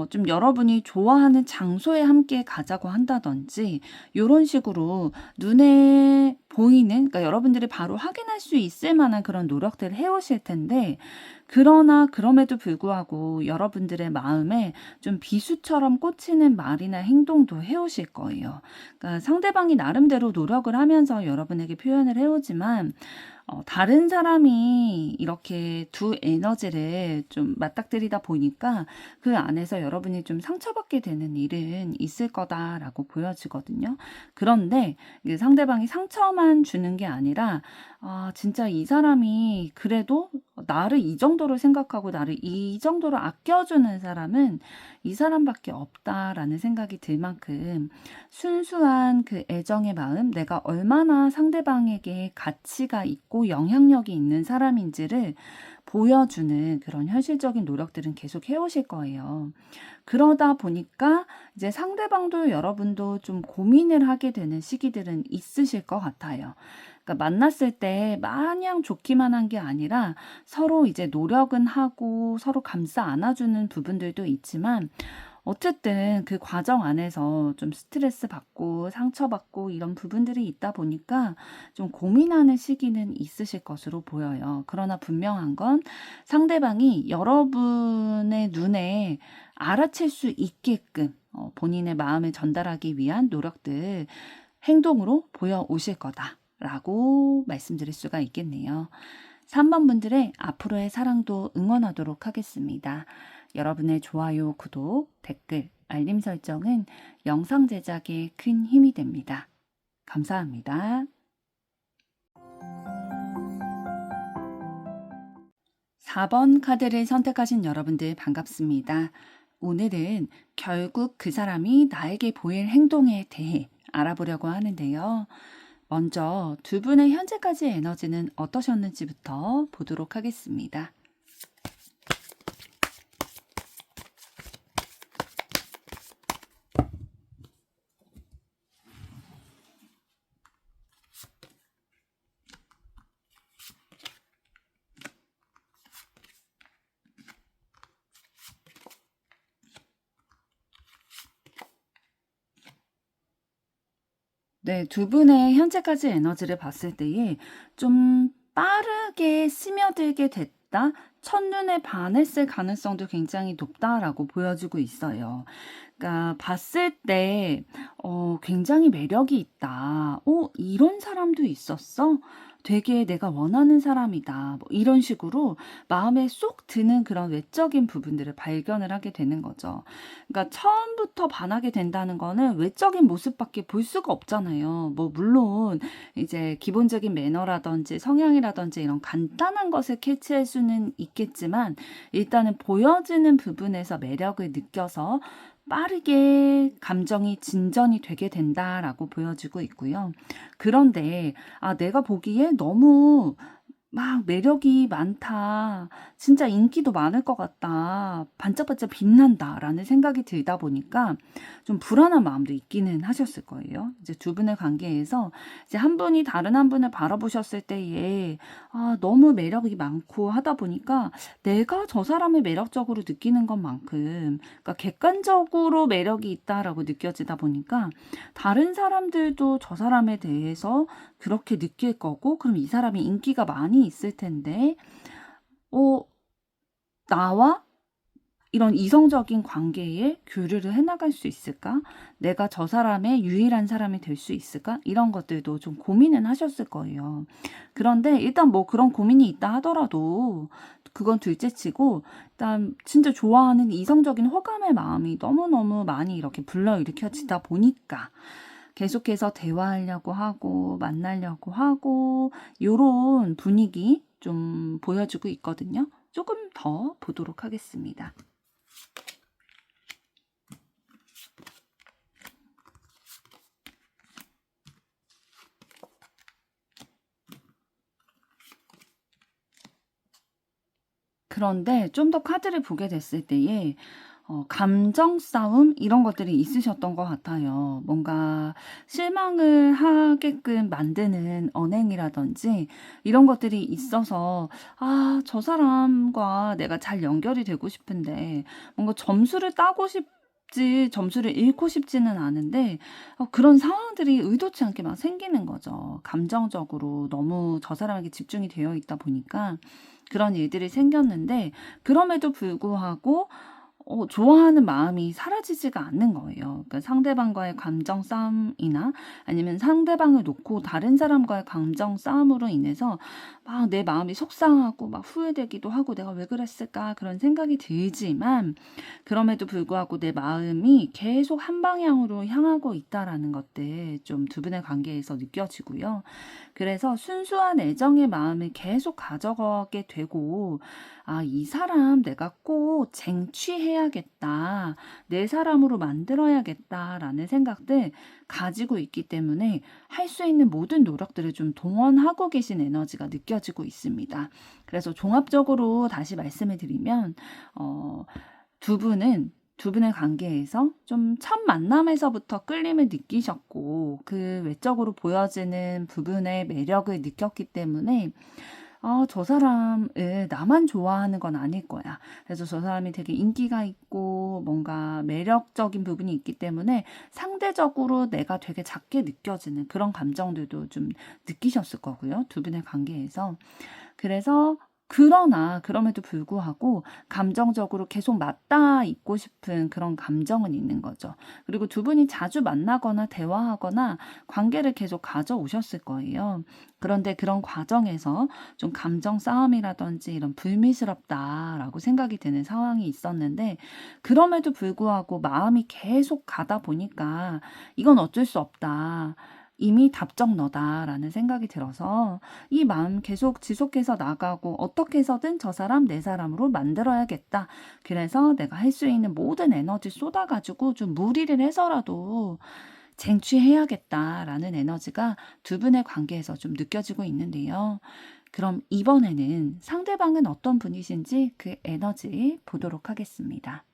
Speaker 1: 좀 여러분이 좋아하는 장소에 함께 가자고 한다든지 이런 식으로 눈에 보이는 그러니까 여러분들이 바로 확인할 수 있을 만한 그런 노력들을 해오실 텐데 그러나 그럼에도 불구하고 여러분들의 마음에 좀 비수처럼 꽂히는 말이나 행동도 해오실 거예요. 그러니까 상대방이 나름대로 노력을 하면서 여러분에게 표현을 해오지만 다른 사람이 이렇게 두 에너지를 좀 맞닥뜨리다 보니까 그 안에서 여러분이 좀 상처받게 되는 일은 있을 거다라고 보여지거든요. 그런데 상대방이 상처만 주는 게 아니라 아, 진짜 이 사람이 그래도 나를 이 정도로 생각하고 나를 이 정도로 아껴주는 사람은 이 사람밖에 없다라는 생각이 들 만큼 순수한 그 애정의 마음, 내가 얼마나 상대방에게 가치가 있고 영향력이 있는 사람인지를 보여주는 그런 현실적인 노력들은 계속 해오실 거예요. 그러다 보니까 이제 상대방도 여러분도 좀 고민을 하게 되는 시기들은 있으실 것 같아요. 그러니까 만났을 때 마냥 좋기만 한 게 아니라 서로 이제 노력은 하고 서로 감싸 안아주는 부분들도 있지만 어쨌든 그 과정 안에서 좀 스트레스 받고 상처받고 이런 부분들이 있다 보니까 좀 고민하는 시기는 있으실 것으로 보여요. 그러나 분명한 건 상대방이 여러분의 눈에 알아챌 수 있게끔 본인의 마음을 전달하기 위한 노력들, 행동으로 보여오실 거다라고 말씀드릴 수가 있겠네요. 3번 분들의 앞으로의 사랑도 응원하도록 하겠습니다. 여러분의 좋아요, 구독, 댓글, 알림 설정은 영상 제작에 큰 힘이 됩니다. 감사합니다. 4번 카드를 선택하신 여러분들 반갑습니다. 오늘은 결국 그 사람이 나에게 보일 행동에 대해 알아보려고 하는데요. 먼저 두 분의 현재까지 에너지는 어떠셨는지부터 보도록 하겠습니다. 네, 두 분의 현재까지 에너지를 봤을 때에 좀 빠르게 스며들게 됐다, 첫눈에 반했을 가능성도 굉장히 높다라고 보여지고 있어요. 그러니까 봤을 때 굉장히 매력이 있다. 이런 사람도 있었어? 되게 내가 원하는 사람이다. 뭐 이런 식으로 마음에 쏙 드는 그런 외적인 부분들을 발견을 하게 되는 거죠. 그러니까 처음부터 반하게 된다는 거는 외적인 모습밖에 볼 수가 없잖아요. 뭐 물론 이제 기본적인 매너라든지 성향이라든지 이런 간단한 것을 캐치할 수는 있겠지만 일단은 보여지는 부분에서 매력을 느껴서 빠르게 감정이 진전이 되게 된다라고 보여지고 있고요. 그런데 내가 보기에 너무 막 매력이 많다. 진짜 인기도 많을 것 같다. 반짝반짝 빛난다라는 생각이 들다 보니까 좀 불안한 마음도 있기는 하셨을 거예요. 이제 두 분의 관계에서 이제 한 분이 다른 한 분을 바라보셨을 때에 너무 매력이 많고 하다 보니까 내가 저 사람을 매력적으로 느끼는 것만큼 그러니까 객관적으로 매력이 있다라고 느껴지다 보니까 다른 사람들도 저 사람에 대해서 그렇게 느낄 거고 그럼 이 사람이 인기가 많이 있을 텐데 나와 이런 이성적인 관계에 교류를 해나갈 수 있을까? 내가 저 사람의 유일한 사람이 될 수 있을까? 이런 것들도 좀 고민은 하셨을 거예요. 그런데 일단 뭐 그런 고민이 있다 하더라도 그건 둘째치고 일단 진짜 좋아하는 이성적인 호감의 마음이 너무너무 많이 이렇게 불러일으켜지다 보니까 계속해서 대화하려고 하고 만나려고 하고 요런 분위기 좀 보여주고 있거든요. 조금 더 보도록 하겠습니다. 그런데 좀 더 카드를 보게 됐을 때에 감정 싸움 이런 것들이 있으셨던 것 같아요. 뭔가 실망을 하게끔 만드는 언행이라든지 이런 것들이 있어서 저 사람과 내가 잘 연결이 되고 싶은데 뭔가 점수를 따고 싶지 점수를 잃고 싶지는 않은데 그런 상황들이 의도치 않게 막 생기는 거죠. 감정적으로 너무 저 사람에게 집중이 되어 있다 보니까 그런 일들이 생겼는데 그럼에도 불구하고 좋아하는 마음이 사라지지가 않는 거예요. 그러니까 상대방과의 감정 싸움이나 아니면 상대방을 놓고 다른 사람과의 감정 싸움으로 인해서 막 내 마음이 속상하고 막 후회되기도 하고 내가 왜 그랬을까 그런 생각이 들지만 그럼에도 불구하고 내 마음이 계속 한 방향으로 향하고 있다라는 것들 좀 두 분의 관계에서 느껴지고요. 그래서 순수한 애정의 마음을 계속 가져가게 되고 이 사람 내가 꼭 쟁취해야겠다. 내 사람으로 만들어야겠다라는 생각들 가지고 있기 때문에 할 수 있는 모든 노력들을 좀 동원하고 계신 에너지가 느껴지고 있습니다. 그래서 종합적으로 다시 말씀을 드리면 두 분은 두 분의 관계에서 좀 첫 만남에서부터 끌림을 느끼셨고 그 외적으로 보여지는 부분의 매력을 느꼈기 때문에 저 사람을 나만 좋아하는 건 아닐 거야. 그래서 저 사람이 되게 인기가 있고 뭔가 매력적인 부분이 있기 때문에 상대적으로 내가 되게 작게 느껴지는 그런 감정들도 좀 느끼셨을 거고요. 두 분의 관계에서. 그래서 그러나 그럼에도 불구하고 감정적으로 계속 맞닿아 있고 싶은 그런 감정은 있는 거죠. 그리고 두 분이 자주 만나거나 대화하거나 관계를 계속 가져오셨을 거예요. 그런데 그런 과정에서 좀 감정 싸움이라든지 이런 불미스럽다라고 생각이 드는 상황이 있었는데 그럼에도 불구하고 마음이 계속 가다 보니까 이건 어쩔 수 없다. 이미 답정 너다라는 생각이 들어서 이 마음 계속 지속해서 나가고 어떻게 해서든 저 사람 내 사람으로 만들어야겠다. 그래서 내가 할 수 있는 모든 에너지 쏟아가지고 좀 무리를 해서라도 쟁취해야겠다라는 에너지가 두 분의 관계에서 좀 느껴지고 있는데요. 그럼 이번에는 상대방은 어떤 분이신지 그 에너지 보도록 하겠습니다.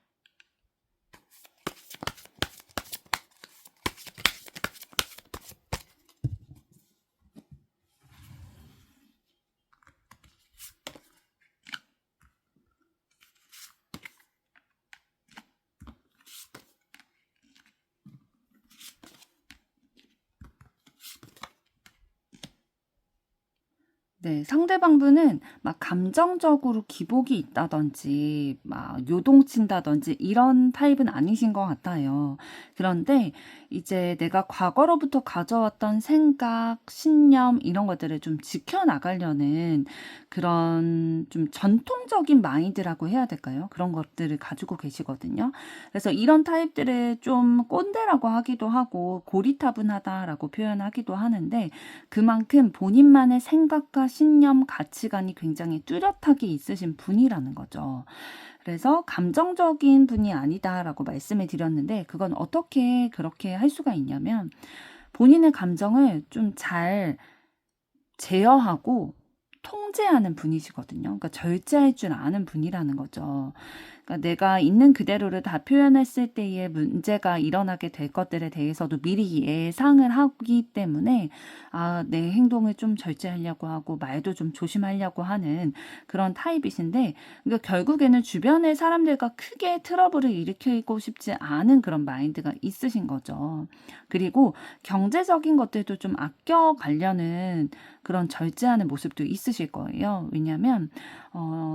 Speaker 1: 네. 상대방 분은 막 감정적으로 기복이 있다든지 막 요동친다든지 이런 타입은 아니신 것 같아요. 그런데 이제 내가 과거로부터 가져왔던 생각, 신념 이런 것들을 좀 지켜나가려는 그런 좀 전통적인 마인드라고 해야 될까요? 그런 것들을 가지고 계시거든요. 그래서 이런 타입들을 좀 꼰대라고 하기도 하고 고리타분하다라고 표현하기도 하는데 그만큼 본인만의 생각과 신념, 가치관이 굉장히 뚜렷하게 있으신 분이라는 거죠. 그래서 감정적인 분이 아니다라고 말씀을 드렸는데 그건 어떻게 그렇게 할 수가 있냐면 본인의 감정을 좀 잘 제어하고 통제하는 분이시거든요. 그러니까 절제할 줄 아는 분이라는 거죠. 그러니까 내가 있는 그대로를 다 표현했을 때에 문제가 일어나게 될 것들에 대해서도 미리 예상을 하기 때문에 내 행동을 좀 절제하려고 하고 말도 좀 조심하려고 하는 그런 타입이신데 그러니까 결국에는 주변의 사람들과 크게 트러블을 일으키고 싶지 않은 그런 마인드가 있으신 거죠. 그리고 경제적인 것들도 좀 아껴가려는 그런 절제하는 모습도 있으실 거예요. 왜냐하면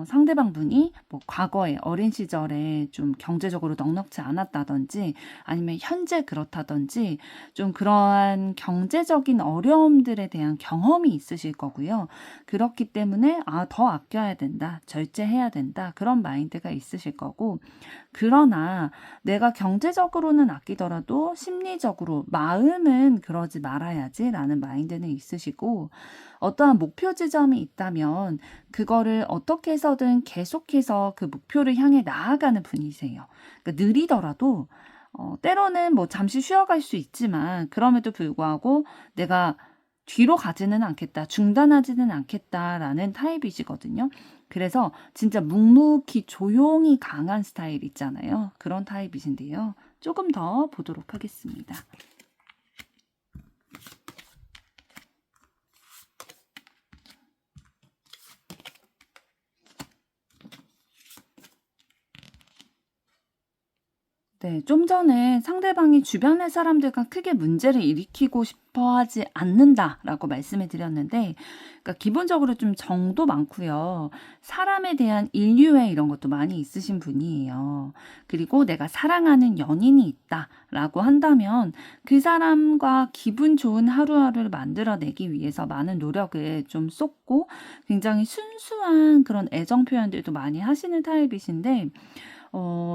Speaker 1: 상대방 분이 뭐 과거에 어린 시절에 좀 경제적으로 넉넉지 않았다든지 아니면 현재 그렇다든지 좀 그러한 경제적인 어려움들에 대한 경험이 있으실 거고요. 그렇기 때문에 더 아껴야 된다, 절제해야 된다 그런 마인드가 있으실 거고 그러나 내가 경제적으로는 아끼더라도 심리적으로 마음은 그러지 말아야지라는 마인드는 있으시고 어떠한 목표 지점이 있다면 그거를 어떻게 해서든 계속해서 그 목표를 향해 나아가는 분이세요. 그러니까 느리더라도 때로는 뭐 잠시 쉬어갈 수 있지만 그럼에도 불구하고 내가 뒤로 가지는 않겠다, 중단하지는 않겠다라는 타입이시거든요. 그래서 진짜 묵묵히 조용히 강한 스타일 있잖아요. 그런 타입이신데요. 조금 더 보도록 하겠습니다. 네, 좀 전에 상대방이 주변의 사람들과 크게 문제를 일으키고 싶어 하지 않는다라고 말씀을 드렸는데, 그러니까 기본적으로 좀 정도 많고요. 사람에 대한 인류애 이런 것도 많이 있으신 분이에요. 그리고 내가 사랑하는 연인이 있다라고 한다면 그 사람과 기분 좋은 하루하루를 만들어내기 위해서 많은 노력을 좀 쏟고 굉장히 순수한 그런 애정 표현들도 많이 하시는 타입이신데,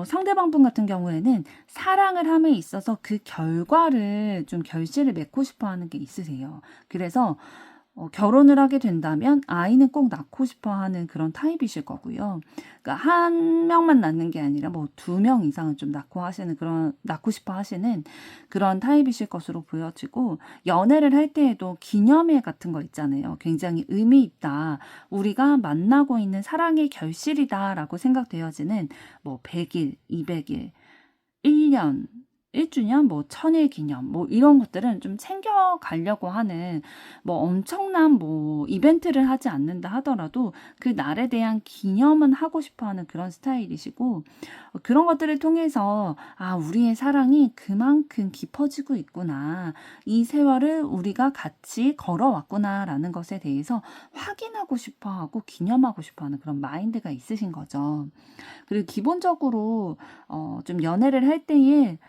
Speaker 1: 상대방 분 같은 경우에는 사랑을 함에 있어서 그 결과를 좀 결실을 맺고 싶어 하는 게 있으세요. 그래서 결혼을 하게 된다면 아이는 꼭 낳고 싶어 하는 그런 타입이실 거고요. 그러니까 한 명만 낳는 게 아니라 뭐 2명 이상은 좀 낳고 싶어 하시는 그런 타입이실 것으로 보여지고 연애를 할 때에도 기념일 같은 거 있잖아요. 굉장히 의미 있다. 우리가 만나고 있는 사랑의 결실이다라고 생각되어지는 뭐 100일, 200일 1년, 1주년, 뭐 천일 기념, 뭐 이런 것들은 좀 챙겨가려고 하는 뭐 엄청난 뭐 이벤트를 하지 않는다 하더라도 그 날에 대한 기념은 하고 싶어 하는 그런 스타일이시고 그런 것들을 통해서 아, 우리의 사랑이 그만큼 깊어지고 있구나. 이 세월을 우리가 같이 걸어왔구나라는 것에 대해서 확인하고 싶어 하고 기념하고 싶어 하는 그런 마인드가 있으신 거죠. 그리고 기본적으로 좀 연애를 할 때에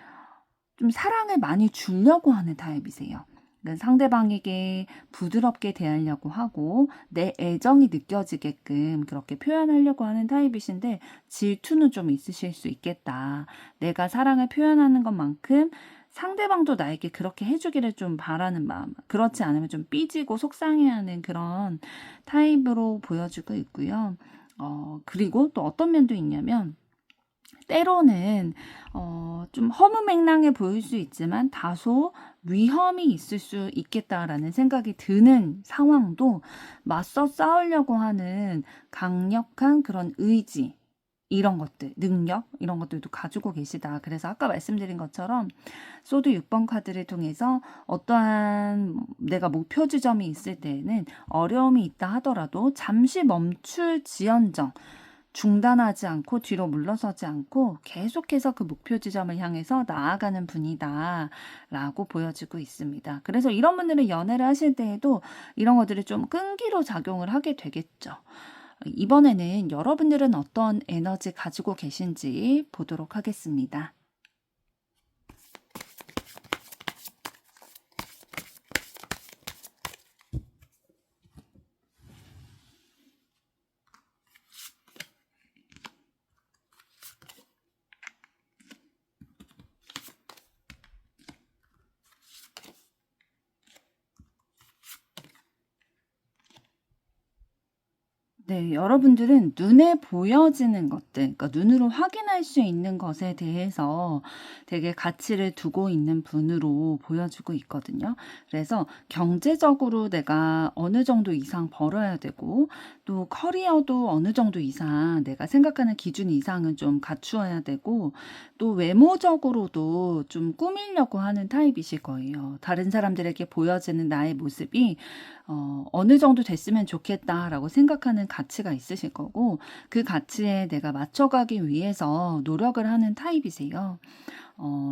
Speaker 1: 좀 사랑을 많이 주려고 하는 타입이세요. 그러니까 상대방에게 부드럽게 대하려고 하고 내 애정이 느껴지게끔 그렇게 표현하려고 하는 타입이신데 질투는 좀 있으실 수 있겠다. 내가 사랑을 표현하는 것만큼 상대방도 나에게 그렇게 해주기를 좀 바라는 마음. 그렇지 않으면 좀 삐지고 속상해하는 그런 타입으로 보여지고 있고요. 그리고 또 어떤 면도 있냐면 때로는 좀 허무맹랑해 보일 수 있지만 다소 위험이 있을 수 있겠다라는 생각이 드는 상황도 맞서 싸우려고 하는 강력한 그런 의지, 이런 것들, 능력, 이런 것들도 가지고 계시다. 그래서 아까 말씀드린 것처럼 소드 6번 카드를 통해서 어떠한 내가 목표 지점이 있을 때에는 어려움이 있다 하더라도 잠시 멈출지언정 중단하지 않고 뒤로 물러서지 않고 계속해서 그 목표 지점을 향해서 나아가는 분이다 라고 보여지고 있습니다. 그래서 이런 분들은 연애를 하실 때에도 이런 것들이 좀 끈기로 작용을 하게 되겠죠. 이번에는 여러분들은 어떤 에너지 가지고 계신지 보도록 하겠습니다. 네, 여러분들은 눈에 보여지는 것들, 그러니까 눈으로 확인할 수 있는 것에 대해서 되게 가치를 두고 있는 분으로 보여지고 있거든요. 그래서 경제적으로 내가 어느 정도 이상 벌어야 되고, 또 커리어도 어느 정도 이상 내가 생각하는 기준 이상은 좀 갖추어야 되고, 또 외모적으로도 좀 꾸미려고 하는 타입이실 거예요. 다른 사람들에게 보여지는 나의 모습이 어느 정도 됐으면 좋겠다라고 생각하는 가치가 있으실 거고 그 가치에 내가 맞춰가기 위해서 노력을 하는 타입이세요.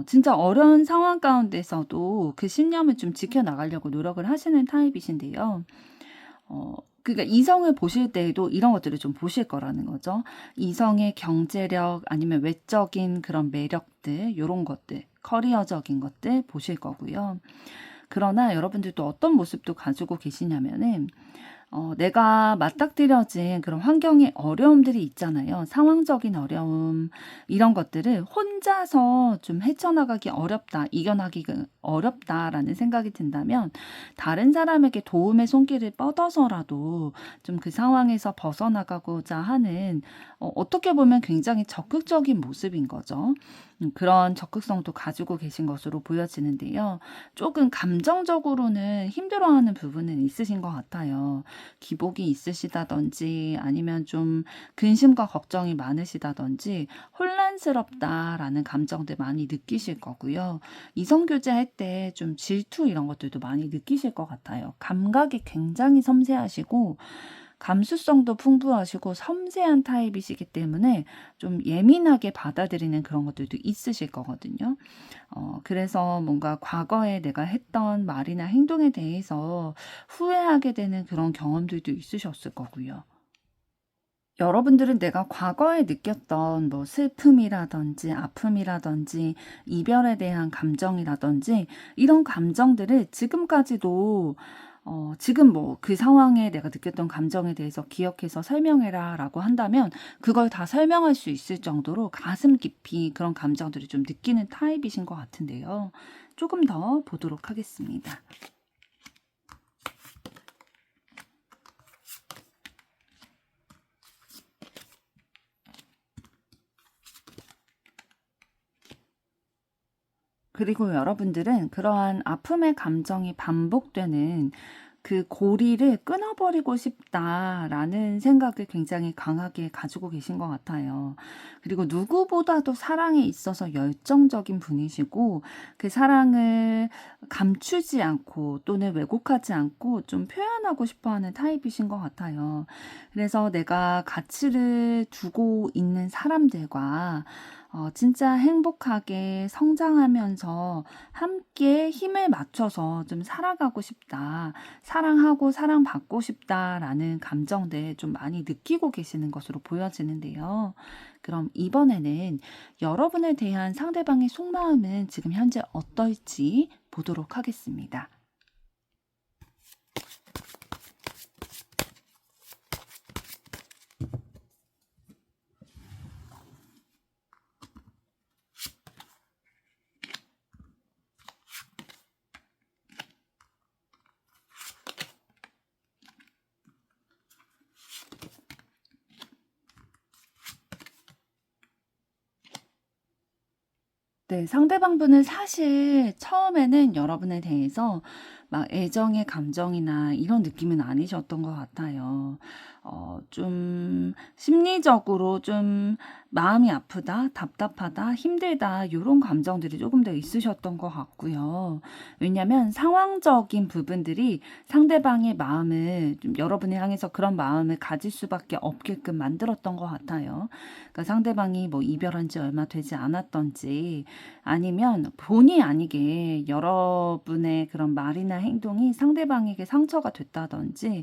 Speaker 1: 진짜 어려운 상황 가운데서도 그 신념을 좀 지켜나가려고 노력을 하시는 타입이신데요. 그러니까 이성을 보실 때에도 이런 것들을 좀 보실 거라는 거죠. 이성의 경제력 아니면 외적인 그런 매력들, 이런 것들, 커리어적인 것들 보실 거고요. 그러나 여러분들도 어떤 모습도 가지고 계시냐면은 내가 맞닥뜨려진 그런 환경의 어려움들이 있잖아요. 상황적인 어려움, 이런 것들을 혼자서 좀 헤쳐나가기 어렵다, 이겨나기 어렵다라는 생각이 든다면 다른 사람에게 도움의 손길을 뻗어서라도 좀 그 상황에서 벗어나가고자 하는 어떻게 보면 굉장히 적극적인 모습인 거죠. 그런 적극성도 가지고 계신 것으로 보여지는데요. 조금 감정적으로는 힘들어하는 부분은 있으신 것 같아요. 기복이 있으시다든지 아니면 좀 근심과 걱정이 많으시다든지 혼란스럽다라는 감정들 많이 느끼실 거고요. 이성교제할 때 좀 질투 이런 것들도 많이 느끼실 것 같아요. 감각이 굉장히 섬세하시고 감수성도 풍부하시고 섬세한 타입이시기 때문에 좀 예민하게 받아들이는 그런 것들도 있으실 거거든요. 그래서 뭔가 과거에 내가 했던 말이나 행동에 대해서 후회하게 되는 그런 경험들도 있으셨을 거고요. 여러분들은 내가 과거에 느꼈던 뭐 슬픔이라든지 아픔이라든지 이별에 대한 감정이라든지 이런 감정들을 지금까지도 지금 뭐 그 상황에 내가 느꼈던 감정에 대해서 기억해서 설명해라 라고 한다면 그걸 다 설명할 수 있을 정도로 가슴 깊이 그런 감정들을 좀 느끼는 타입이신 것 같은데요. 조금 더 보도록 하겠습니다. 그리고 여러분들은 그러한 아픔의 감정이 반복되는 그 고리를 끊어버리고 싶다라는 생각을 굉장히 강하게 가지고 계신 것 같아요. 그리고 누구보다도 사랑에 있어서 열정적인 분이시고 그 사랑을 감추지 않고 또는 왜곡하지 않고 좀 표현하고 싶어 하는 타입이신 것 같아요. 그래서 내가 가치를 두고 있는 사람들과 진짜 행복하게 성장하면서 함께 힘을 맞춰서 좀 살아가고 싶다. 사랑하고 사랑받고 싶다라는 감정들 좀 많이 느끼고 계시는 것으로 보여지는데요. 그럼 이번에는 여러분에 대한 상대방의 속마음은 지금 현재 어떨지 보도록 하겠습니다. 네, 상대방분은 사실 처음에는 여러분에 대해서 막 애정의 감정이나 이런 느낌은 아니셨던 것 같아요. 좀 심리적으로 좀 마음이 아프다, 답답하다, 힘들다, 이런 감정들이 조금 더 있으셨던 것 같고요. 왜냐면 상황적인 부분들이 상대방의 마음을 좀 여러분을 향해서 그런 마음을 가질 수밖에 없게끔 만들었던 것 같아요. 그러니까 상대방이 뭐 이별한 지 얼마 되지 않았던지 아니면 본의 아니게 여러분의 그런 말이나 행동이 상대방에게 상처가 됐다든지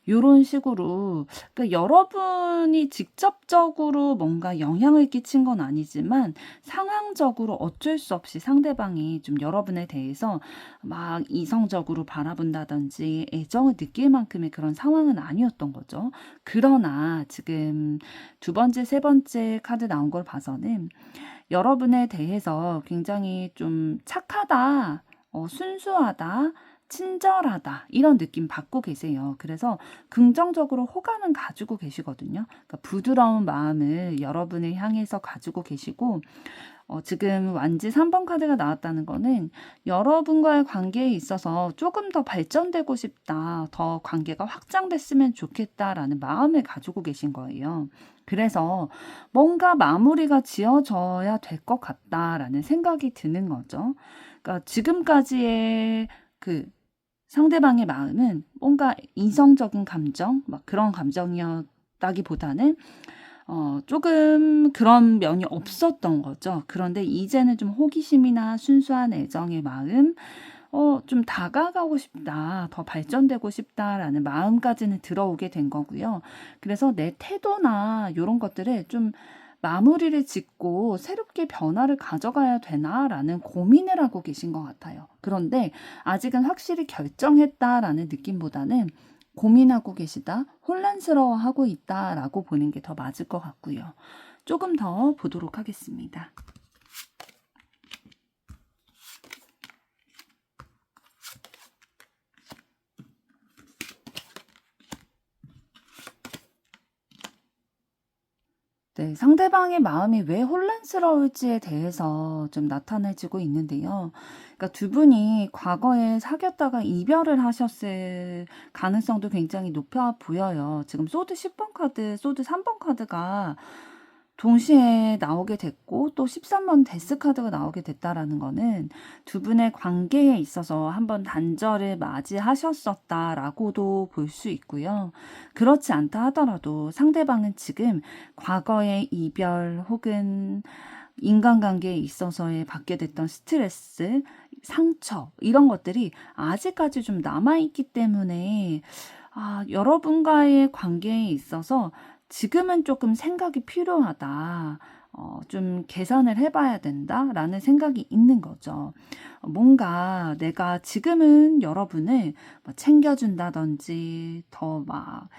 Speaker 1: 요런 식으로 그러니까 여러분이 직접적으로 뭔가 영향을 끼친 건 아니지만 상황적으로 어쩔 수 없이 상대방이 좀 여러분에 대해서 막 이성적으로 바라본다든지 애정을 느낄 만큼의 그런 상황은 아니었던 거죠. 그러나 지금 두 번째, 세 번째 카드 나온 걸 봐서는 여러분에 대해서 굉장히 좀 착하다, 순수하다, 친절하다 이런 느낌 받고 계세요. 그래서 긍정적으로 호감은 가지고 계시거든요. 그러니까 부드러운 마음을 여러분을 향해서 가지고 계시고 지금 완지 3번 카드가 나왔다는 거는 여러분과의 관계에 있어서 조금 더 발전되고 싶다, 더 관계가 확장됐으면 좋겠다라는 마음을 가지고 계신 거예요. 그래서 뭔가 마무리가 지어져야 될 것 같다라는 생각이 드는 거죠. 그러니까 지금까지의 그 상대방의 마음은 뭔가 이성적인 감정, 막 그런 감정이었다기보다는 조금 그런 면이 없었던 거죠. 그런데 이제는 좀 호기심이나 순수한 애정의 마음, 좀 다가가고 싶다, 더 발전되고 싶다라는 마음까지는 들어오게 된 거고요. 그래서 내 태도나 이런 것들을 좀 마무리를 짓고 새롭게 변화를 가져가야 되나라는 고민을 하고 계신 것 같아요. 그런데 아직은 확실히 결정했다라는 느낌보다는 고민하고 계시다, 혼란스러워하고 있다라고 보는 게 더 맞을 것 같고요. 조금 더 보도록 하겠습니다. 네, 상대방의 마음이 왜 혼란스러울지에 대해서 좀 나타내지고 있는데요. 그러니까 두 분이 과거에 사귀었다가 이별을 하셨을 가능성도 굉장히 높아 보여요. 지금 소드 10번 카드, 소드 3번 카드가 동시에 나오게 됐고 또 13번 데스 카드가 나오게 됐다라는 거는 두 분의 관계에 있어서 한번 단절을 맞이하셨었다라고도 볼 수 있고요. 그렇지 않다 하더라도 상대방은 지금 과거의 이별 혹은 인간관계에 있어서의 받게 됐던 스트레스, 상처 이런 것들이 아직까지 좀 남아있기 때문에 여러분과의 관계에 있어서 지금은 조금 생각이 필요하다. 좀 계산을 해봐야 된다라는 생각이 있는 거죠. 뭔가 내가 지금은 여러분을 뭐 챙겨준다든지 더 막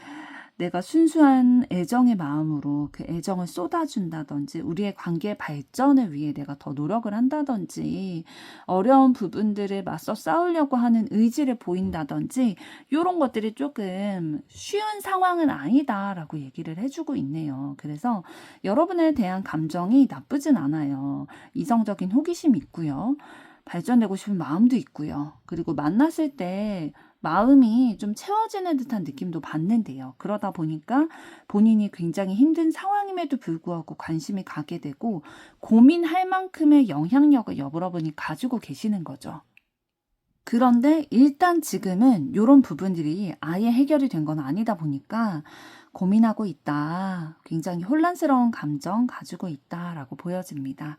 Speaker 1: 내가 순수한 애정의 마음으로 그 애정을 쏟아준다든지 우리의 관계 발전을 위해 내가 더 노력을 한다든지 어려운 부분들을 맞서 싸우려고 하는 의지를 보인다든지 이런 것들이 조금 쉬운 상황은 아니다라고 얘기를 해주고 있네요. 그래서 여러분에 대한 감정이 나쁘진 않아요. 이성적인 호기심이 있고요. 발전되고 싶은 마음도 있고요. 그리고 만났을 때 마음이 좀 채워지는 듯한 느낌도 받는데요. 그러다 보니까 본인이 굉장히 힘든 상황임에도 불구하고 관심이 가게 되고 고민할 만큼의 영향력을 여러분이 가지고 계시는 거죠. 그런데 일단 지금은 요런 부분들이 아예 해결이 된 건 아니다 보니까 고민하고 있다. 굉장히 혼란스러운 감정 가지고 있다라고 보여집니다.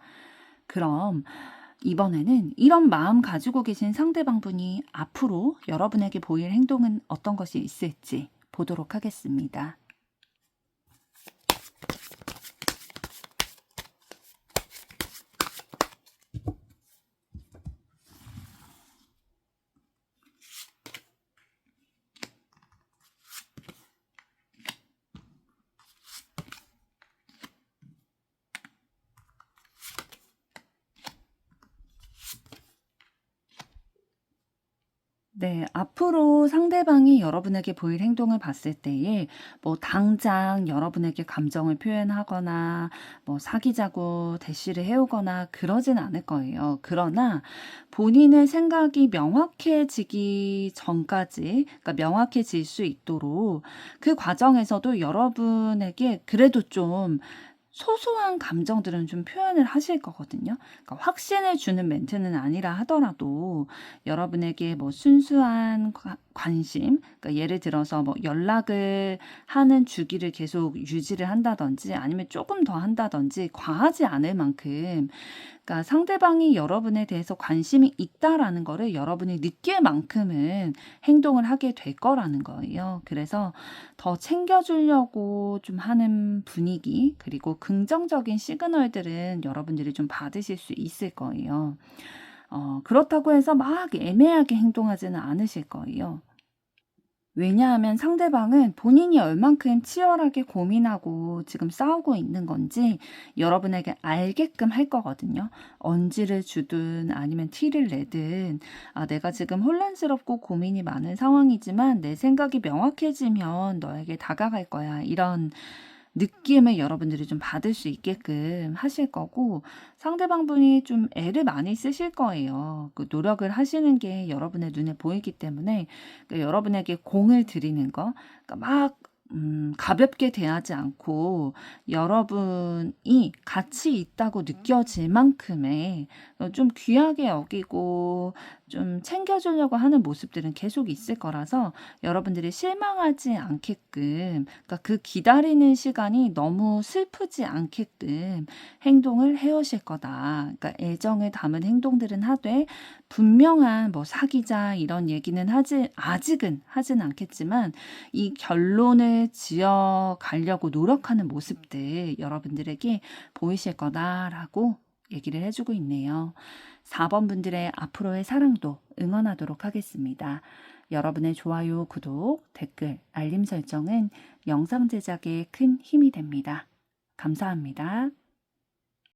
Speaker 1: 그럼 이번에는 이런 마음 가지고 계신 상대방분이 앞으로 여러분에게 보일 행동은 어떤 것이 있을지 보도록 하겠습니다. 네, 앞으로 상대방이 여러분에게 보일 행동을 봤을 때에 뭐 당장 여러분에게 감정을 표현하거나 뭐 사귀자고 대시를 해오거나 그러진 않을 거예요. 그러나 본인의 생각이 명확해지기 전까지, 그러니까 명확해질 수 있도록 그 과정에서도 여러분에게 그래도 좀 소소한 감정들은 좀 표현을 하실 거거든요. 그러니까 확신을 주는 멘트는 아니라 하더라도 여러분에게 뭐 순수한 관심, 그러니까 예를 들어서 뭐 연락을 하는 주기를 계속 유지를 한다든지 아니면 조금 더 한다든지 과하지 않을 만큼, 그러니까 상대방이 여러분에 대해서 관심이 있다라는 거를 여러분이 느낄 만큼은 행동을 하게 될 거라는 거예요. 그래서 더 챙겨주려고 좀 하는 분위기, 그리고 긍정적인 시그널들은 여러분들이 좀 받으실 수 있을 거예요. 그렇다고 해서 막 애매하게 행동하지는 않으실 거예요. 왜냐하면 상대방은 본인이 얼만큼 치열하게 고민하고 지금 싸우고 있는 건지 여러분에게 알게끔 할 거거든요. 언지를 주든 아니면 티를 내든, 아, 내가 지금 혼란스럽고 고민이 많은 상황이지만 내 생각이 명확해지면 너에게 다가갈 거야. 이런 느낌을 여러분들이 좀 받을 수 있게끔 하실 거고, 상대방분이 좀 애를 많이 쓰실 거예요. 그 노력을 하시는 게 여러분의 눈에 보이기 때문에 여러분에게 공을 들이는 거, 그러니까 막 가볍게 대하지 않고 여러분이 가치 있다고 느껴질 만큼의 좀 귀하게 여기고 좀 챙겨주려고 하는 모습들은 계속 있을 거라서 여러분들이 실망하지 않게끔, 그러니까 그 기다리는 시간이 너무 슬프지 않게끔 행동을 해오실 거다. 그러니까 애정을 담은 행동들은 하되 분명한 뭐 사귀자 이런 얘기는 아직은 하진 않겠지만 이 결론을 지어 가려고 노력하는 모습들 여러분들에게 보이실 거다라고 얘기를 해주고 있네요. 4번 분들의 앞으로의 사랑도 응원하도록 하겠습니다. 여러분의 좋아요, 구독, 댓글, 알림 설정은 영상 제작에 큰 힘이 됩니다. 감사합니다.